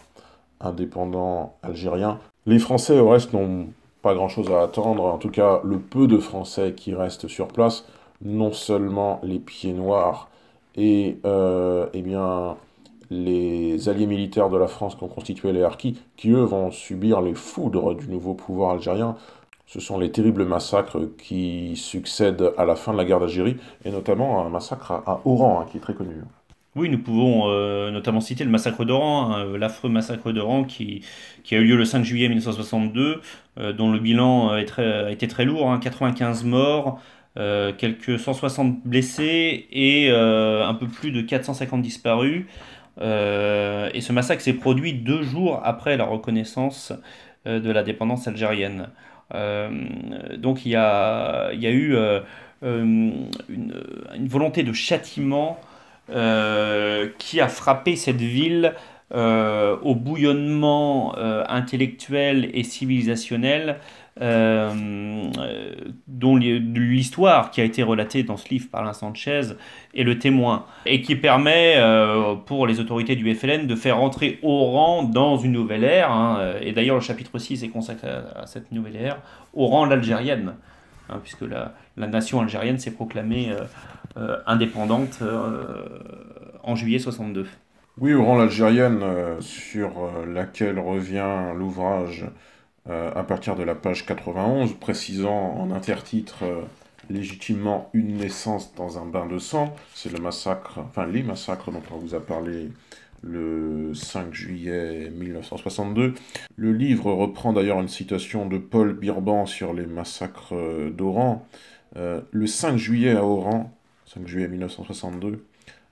indépendant algérien. Les Français, au reste, n'ont pas grand-chose à attendre. En tout cas, le peu de Français qui restent sur place, non seulement les pieds noirs et eh bien, les alliés militaires de la France qui ont constitué les Harkis, qui eux vont subir les foudres du nouveau pouvoir algérien. Ce sont les terribles massacres qui succèdent à la fin de la guerre d'Algérie, et notamment un massacre à Oran, hein, qui est très connu. Oui, nous pouvons notamment citer le massacre d'Oran, hein, l'affreux massacre d'Oran qui a eu lieu le 5 juillet 1962, dont le bilan a été très lourd, hein, 95 morts, quelques 160 blessés et un peu plus de 450 disparus. Et ce massacre s'est produit 2 jours après la reconnaissance de la dépendance algérienne. Euh, donc il y a eu une volonté de châtiment qui a frappé cette ville au bouillonnement intellectuel et civilisationnel dont l'histoire qui a été relatée dans ce livre par Alain Sanchez est le témoin, et qui permet pour les autorités du FLN de faire entrer Oran dans une nouvelle ère, hein. Et d'ailleurs le chapitre 6 est consacré à cette nouvelle ère, Oran l'algérienne, hein, puisque la nation algérienne s'est proclamée indépendante en juillet 62. Oui, Oran l'Algérienne, sur laquelle revient l'ouvrage à partir de la page 91, précisant en intertitre légitimement une naissance dans un bain de sang. C'est le massacre, enfin les massacres dont on vous a parlé le 5 juillet 1962. Le livre reprend d'ailleurs une citation de Paul Birban sur les massacres d'Oran. Le 5 juillet à Oran, 5 juillet 1962,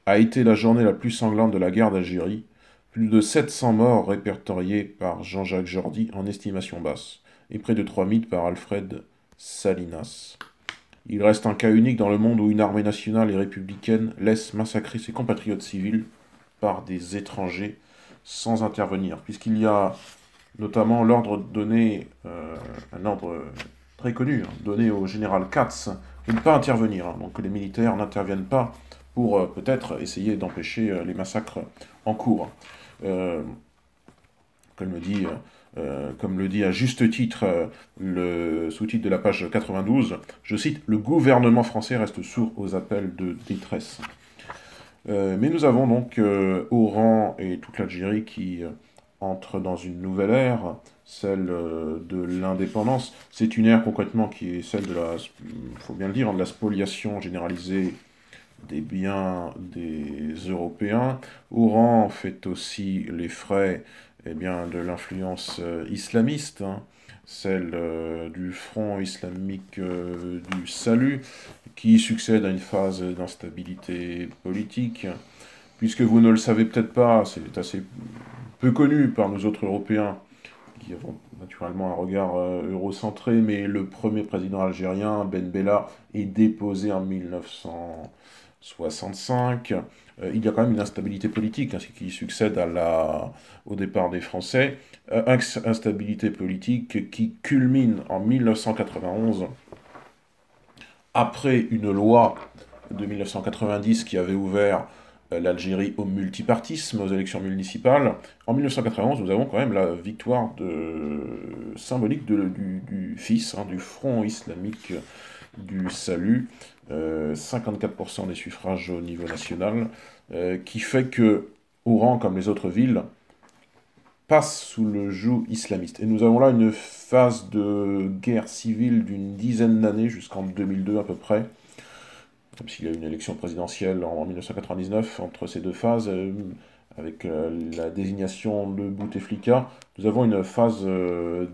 a été la journée la plus sanglante de la guerre d'Algérie. Plus de 700 morts répertoriés par Jean-Jacques Jordi en estimation basse, et près de 3000 par Alfred Salinas. Il reste un cas unique dans le monde où une armée nationale et républicaine laisse massacrer ses compatriotes civils par des étrangers sans intervenir, puisqu'il y a notamment l'ordre donné, un ordre très connu, hein, donné au général Katz, de ne pas intervenir, hein, donc que les militaires n'interviennent pas pour peut-être essayer d'empêcher les massacres en cours. Euh, comme le dit à juste titre le sous-titre de la page 92, je cite, « Le gouvernement français reste sourd aux appels de détresse ». Mais nous avons donc Oran et toute l'Algérie qui entrent dans une nouvelle ère, celle de l'indépendance. C'est une ère concrètement qui est celle de la, faut bien le dire, de la spoliation généralisée des biens des Européens. Oran fait aussi les frais eh bien, de l'influence islamiste, hein, celle du Front islamique du Salut, qui succède à une phase d'instabilité politique, puisque vous ne le savez peut-être pas, c'est assez peu connu par nous autres Européens, qui avons naturellement un regard eurocentré, mais le premier président algérien, Ben Bella, est déposé en 1965. Il y a quand même une instabilité politique, hein, ce qui succède au départ des Français. Instabilité politique qui culmine en 1991, après une loi de 1990 qui avait ouvert l'Algérie au multipartisme, aux élections municipales. En 1991, nous avons quand même la victoire symbolique du FIS, hein, du Front islamique du salut, 54% des suffrages au niveau national, qui fait que Oran, comme les autres villes, passe sous le joug islamiste. Et nous avons là une phase de guerre civile d'une dizaine d'années, jusqu'en 2002 à peu près, même s'il y a eu une élection présidentielle en 1999 entre ces deux phases, avec la désignation de Bouteflika, nous avons une phase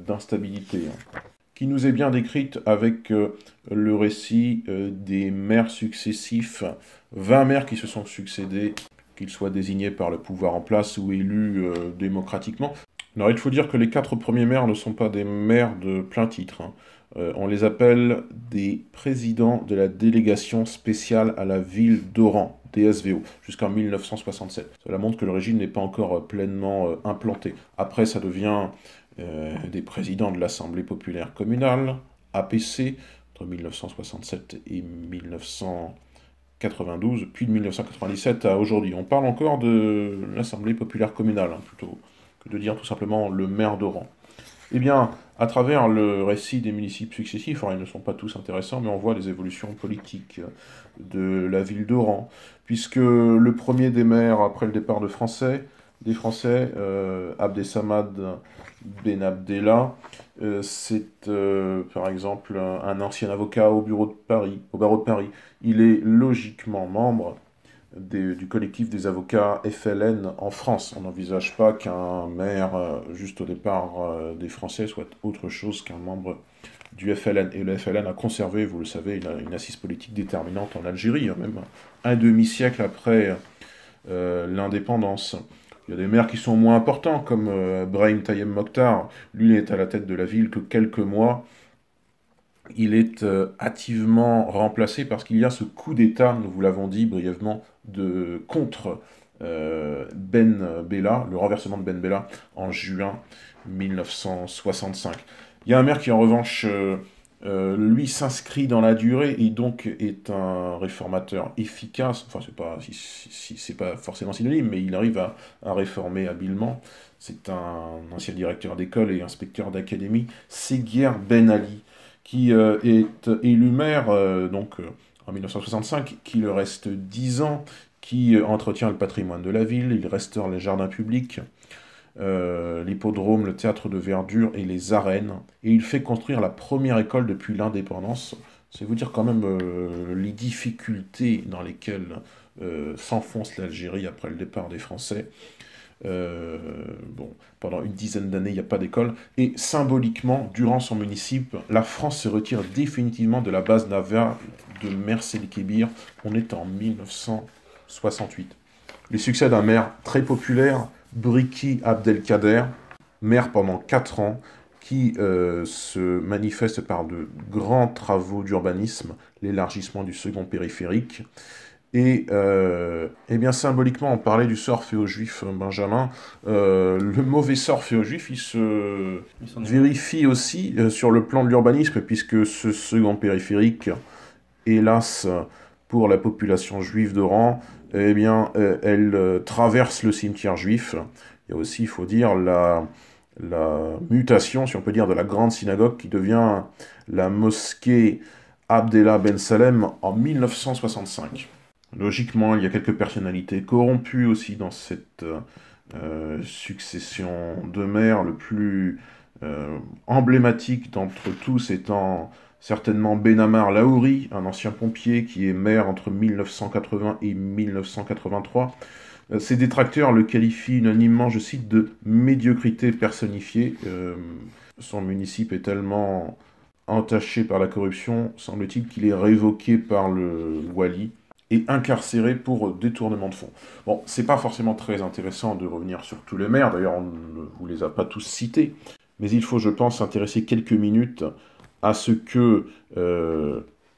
d'instabilité, hein, qui nous est bien décrite avec le récit des maires successifs, 20 maires qui se sont succédés, qu'ils soient désignés par le pouvoir en place ou élus démocratiquement. Alors il faut dire que les 4 premiers maires ne sont pas des maires de plein titre, hein. On les appelle des présidents de la délégation spéciale à la ville d'Oran, DSVO, jusqu'en 1967. Cela montre que le régime n'est pas encore pleinement implanté. Après, ça devient des présidents de l'Assemblée populaire communale, APC, entre 1967 et 1992, puis de 1997 à aujourd'hui. On parle encore de l'Assemblée populaire communale, hein, plutôt que de dire tout simplement le maire d'Oran. Eh bien, à travers le récit des municipes successifs, alors ils ne sont pas tous intéressants, mais on voit les évolutions politiques de la ville d'Oran, puisque le premier des maires, après le départ des Français, Abdessamad Ben Abdallah, c'est par exemple un ancien avocat au barreau de Paris. Il est logiquement membre du collectif des avocats FLN en France. On n'envisage pas qu'un maire, juste au départ des Français, soit autre chose qu'un membre du FLN. Et le FLN a conservé, vous le savez, une assise politique déterminante en Algérie, hein, même un demi-siècle après l'indépendance. Il y a des maires qui sont moins importants, comme Brahim Tayeb Mokhtar. Lui, il est à la tête de la ville que quelques mois. Il est hâtivement remplacé parce qu'il y a ce coup d'État, nous vous l'avons dit brièvement, contre Ben Bella, le renversement de Ben Bella en juin 1965. Il y a un maire qui, en revanche, lui s'inscrit dans la durée et donc est un réformateur efficace. Enfin, c'est pas forcément synonyme, mais il arrive à réformer habilement. C'est un ancien directeur d'école et inspecteur d'académie, Seguer Ben Ali, qui est élu maire en 1965, qui le reste 10 ans, qui entretient le patrimoine de la ville, il restaure les jardins publics, l'hippodrome, le théâtre de verdure et les arènes, et il fait construire la première école depuis l'indépendance. C'est vous dire quand même les difficultés dans lesquelles s'enfonce l'Algérie après le départ des Français. Pendant une dizaine d'années, il n'y a pas d'école. Et symboliquement, durant son municipe, la France se retire définitivement de la base navale de Mers-el-Kébir. On est en 1968. Les succès d'un maire très populaire, Briki Abdelkader, maire pendant 4 ans, qui se manifeste par de grands travaux d'urbanisme, l'élargissement du second périphérique. Et bien symboliquement, on parlait du sort fait aux Juifs, Benjamin. Le mauvais sort fait aux Juifs, il se vérifie aussi sur le plan de l'urbanisme, puisque ce second périphérique, hélas, pour la population juive d'Oran, elle traverse le cimetière juif. Il y a aussi, il faut dire, la mutation, si on peut dire, de la grande synagogue qui devient la mosquée Abdallah Ben Salem en 1965. Logiquement, il y a quelques personnalités corrompues aussi dans cette succession de maires. Le plus emblématique d'entre tous étant certainement Benamar Laouri, un ancien pompier qui est maire entre 1980 et 1983. Ses détracteurs le qualifient unanimement, je cite, de médiocrité personnifiée. Son municipe est tellement entaché par la corruption, semble-t-il, qu'il est révoqué par le Wali et incarcéré pour détournement de fonds. Bon, c'est pas forcément très intéressant de revenir sur tous les maires, d'ailleurs on ne vous les a pas tous cités, mais il faut, je pense, s'intéresser quelques minutes à ce que,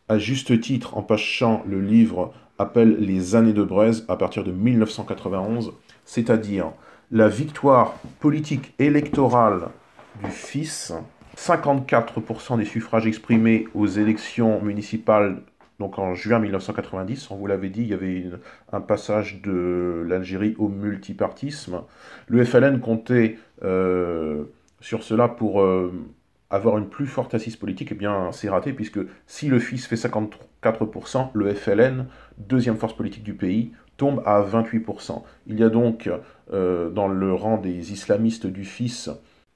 à juste titre, en page 100, le livre appelle les années de Braise à partir de 1991, c'est-à-dire la victoire politique électorale du fils, 54% des suffrages exprimés aux élections municipales, donc en juin 1990, on vous l'avait dit, il y avait un passage de l'Algérie au multipartisme. Le FLN comptait sur cela pour avoir une plus forte assise politique. Eh bien, c'est raté, puisque si le fils fait 54%, le FLN, deuxième force politique du pays, tombe à 28%. Il y a donc, dans le rang des islamistes du fils,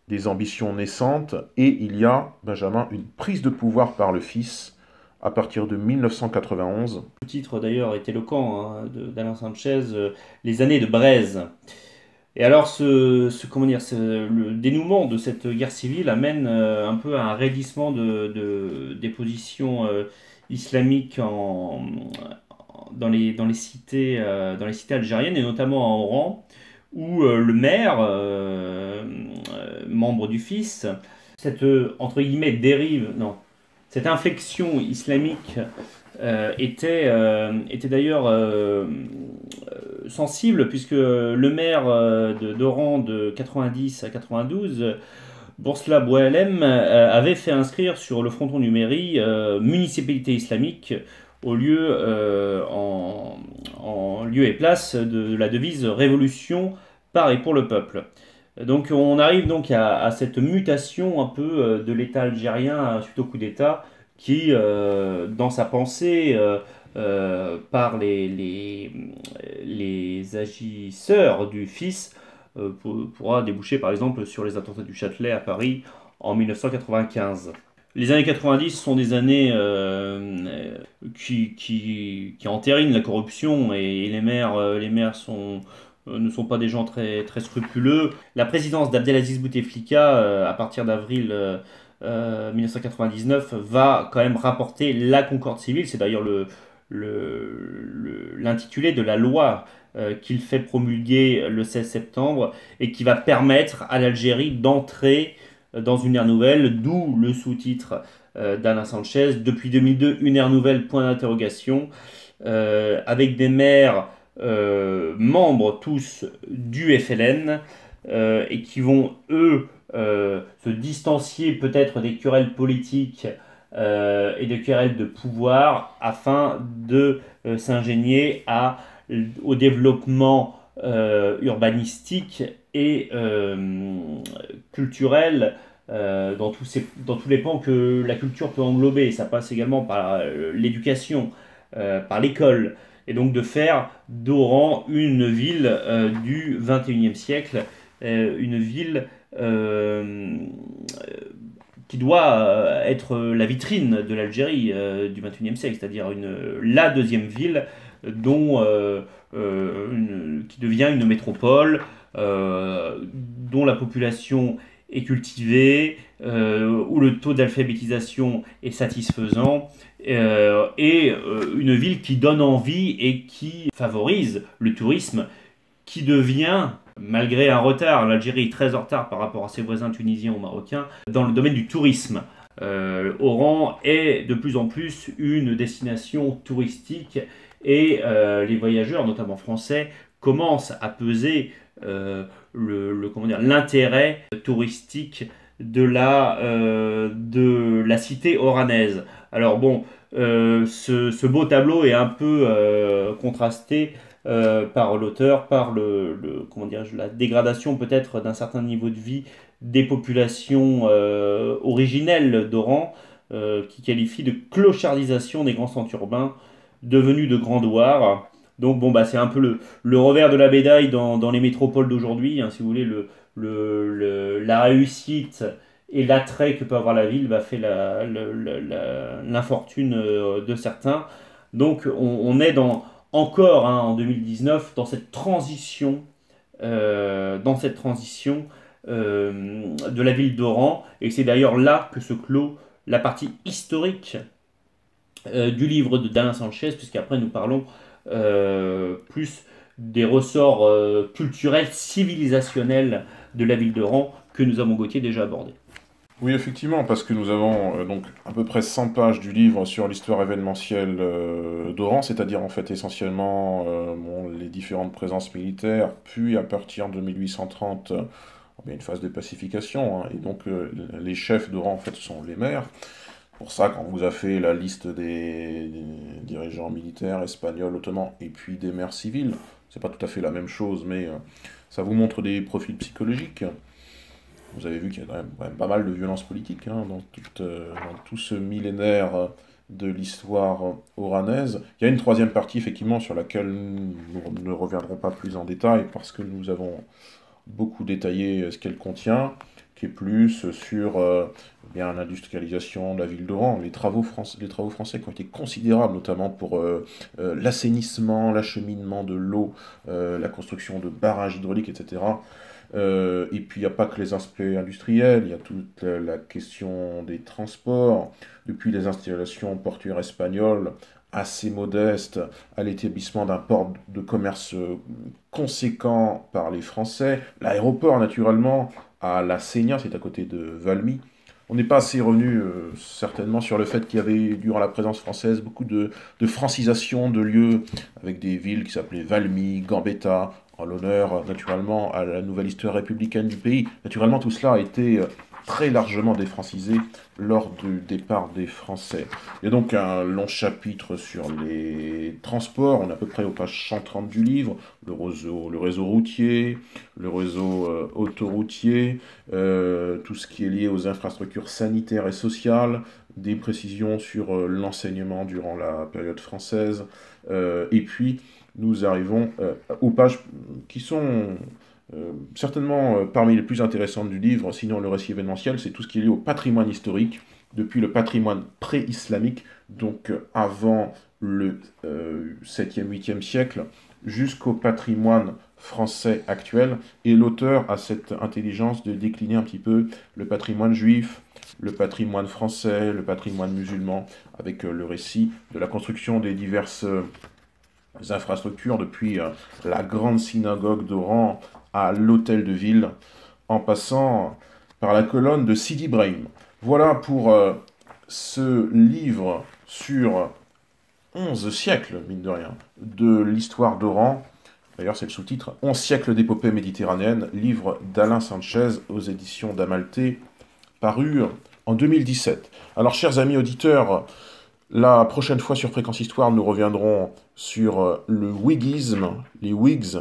des ambitions naissantes, et il y a, Benjamin, une prise de pouvoir par le fils à partir de 1991. Le titre d'ailleurs est éloquent hein, d'Alain Sanchez, Les années de Braise. Et alors, comment dire, le dénouement de cette guerre civile amène un peu à un raidissement des positions islamiques dans les cités algériennes, et notamment à Oran, où le maire, membre du FIS, cette entre guillemets dérive, non, cette inflexion islamique était d'ailleurs sensible, puisque le maire d'Oran de 90 à 92, Bourslav Boualem, avait fait inscrire sur le fronton du mairie municipalité islamique au lieu, en lieu et place de la devise révolution par et pour le peuple. Donc on arrive donc à cette mutation un peu de l'État algérien suite au coup d'État qui, dans sa pensée, par les agisseurs du fils, pourra déboucher par exemple sur les attentats du Châtelet à Paris en 1995. Les années 90 sont des années qui entérinent la corruption, et les maires ne sont pas des gens très scrupuleux. La présidence d'Abdelaziz Bouteflika, à partir d'avril 1999, va quand même rapporter la concorde civile. C'est d'ailleurs l'intitulé de la loi qu'il fait promulguer le 16 septembre, et qui va permettre à l'Algérie d'entrer dans une ère nouvelle, d'où le sous-titre d'Alain Sanchez, depuis 2002, une ère nouvelle, point d'interrogation, avec des maires membres tous du FLN, et qui vont, eux, se distancier peut-être des querelles politiques et des querelles de pouvoir, afin de s'ingénier au développement urbanistique et culturel dans tous les pans que la culture peut englober. Ça passe également par l'éducation, par l'école, et donc de faire d'Oran une ville du 21e siècle, une ville qui doit être la vitrine de l'Algérie du 21e siècle, c'est-à-dire la deuxième ville qui devient une métropole, dont la population est cultivée, où le taux d'alphabétisation est satisfaisant, et une ville qui donne envie et qui favorise le tourisme, qui devient, malgré un retard, l'Algérie est très en retard par rapport à ses voisins tunisiens ou marocains, dans le domaine du tourisme. Oran est de plus en plus une destination touristique, et les voyageurs, notamment français, commencent à peser l'intérêt touristique de la cité oranaise. Alors bon, ce beau tableau est un peu contrasté par l'auteur, par la dégradation peut-être d'un certain niveau de vie des populations originelles d'Oran, qui qualifie de clochardisation des grands centres urbains devenus de grands douars. Donc bon, bah, c'est un peu le revers de la médaille dans les métropoles d'aujourd'hui, hein, si vous voulez, la réussite et l'attrait que peut avoir la ville fait l'infortune de certains. Donc on est encore hein, en 2019 dans cette transition, de la ville d'Oran, et c'est d'ailleurs là que se clôt la partie historique du livre d'Alain Sanchez, puisqu'après nous parlons plus des ressorts culturels, civilisationnels de la ville d'Oran, que nous avons, Gauthier, déjà abordé. Oui, effectivement, parce que nous avons donc à peu près 100 pages du livre sur l'histoire événementielle d'Oran, c'est-à-dire en fait essentiellement les différentes présences militaires, puis à partir de 1830, il y a une phase de pacification, hein, et donc les chefs d'Oran en fait sont les maires. Pour ça, quand on vous a fait la liste des dirigeants militaires espagnols, ottomans, et puis des maires civils, c'est pas tout à fait la même chose, mais ça vous montre des profils psychologiques. Vous avez vu qu'il y a quand même pas mal de violence politique hein, dans tout ce millénaire de l'histoire oranaise. Il y a une troisième partie, effectivement, sur laquelle nous ne reviendrons pas plus en détail, parce que nous avons beaucoup détaillé ce qu'elle contient, qui est plus sur bien l'industrialisation de la ville d'Oran, les travaux français qui ont été considérables, notamment pour l'assainissement, l'acheminement de l'eau, la construction de barrages hydrauliques, etc. Et puis il n'y a pas que les aspects industriels, il y a toute la question des transports, depuis les installations portuaires espagnoles assez modestes à l'établissement d'un port de commerce conséquent par les Français, l'aéroport naturellement à La Sénia, c'est à côté de Valmy. On n'est pas assez revenu certainement sur le fait qu'il y avait, durant la présence française, beaucoup de francisation de lieux avec des villes qui s'appelaient Valmy, Gambetta, en l'honneur naturellement à la nouvelle histoire républicaine du pays. Naturellement, tout cela a été très largement défrancisé lors du départ des Français. Il y a donc un long chapitre sur les transports, on est à peu près aux pages 130 du livre, le réseau routier, le réseau autoroutier, tout ce qui est lié aux infrastructures sanitaires et sociales, des précisions sur l'enseignement durant la période française, et puis nous arrivons aux pages qui sont certainement parmi les plus intéressantes du livre, sinon le récit événementiel, c'est tout ce qui est lié au patrimoine historique, depuis le patrimoine pré-islamique, donc avant le 7e, 8e siècle, jusqu'au patrimoine français actuel. Et l'auteur a cette intelligence de décliner un petit peu le patrimoine juif, le patrimoine français, le patrimoine musulman, avec le récit de la construction des diverses infrastructures, depuis la grande synagogue d'Oran à l'hôtel de ville, en passant par la colonne de Sidi Ibrahim. Voilà pour ce livre sur 11 siècles, mine de rien, de l'histoire d'Oran. D'ailleurs, c'est le sous-titre 11 siècles d'épopée méditerranéenne, livre d'Alain Sanchez aux éditions d'Amalté, paru en 2017. Alors, chers amis auditeurs, la prochaine fois sur Fréquence Histoire, nous reviendrons sur le whiggisme, les Whigs,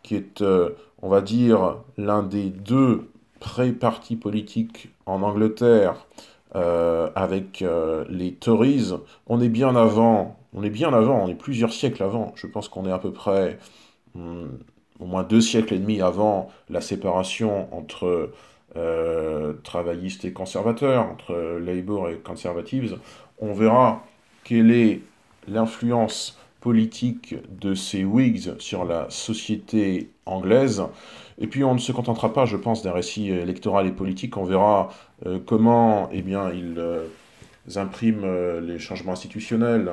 qui est, on va dire, l'un des deux pré-partis politiques en Angleterre, avec les Tories. On est bien avant, on est plusieurs siècles avant. Je pense qu'on est à peu près au moins 2 siècles et demi avant la séparation entre travaillistes et conservateurs, entre Labour et Conservatives. On verra quelle est l'influence politique de ces Whigs sur la société anglaise. Et puis on ne se contentera pas, je pense, d'un récit électoral et politique. On verra comment eh bien, ils impriment les changements institutionnels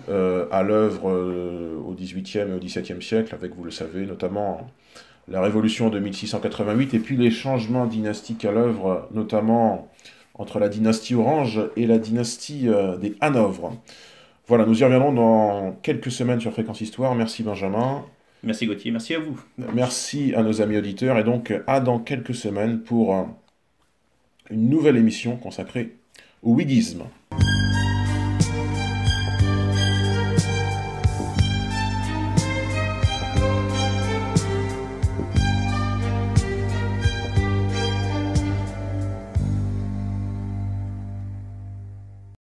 à l'œuvre au XVIIIe et au XVIIe siècle, avec, vous le savez, notamment la Révolution de 1688, et puis les changements dynastiques à l'œuvre, notamment entre la dynastie Orange et la dynastie des Hanovre. Voilà, nous y reviendrons dans quelques semaines sur Fréquence Histoire. Merci Benjamin. Merci Gauthier, merci à vous. Merci à nos amis auditeurs, et donc à dans quelques semaines pour une nouvelle émission consacrée au whiggisme.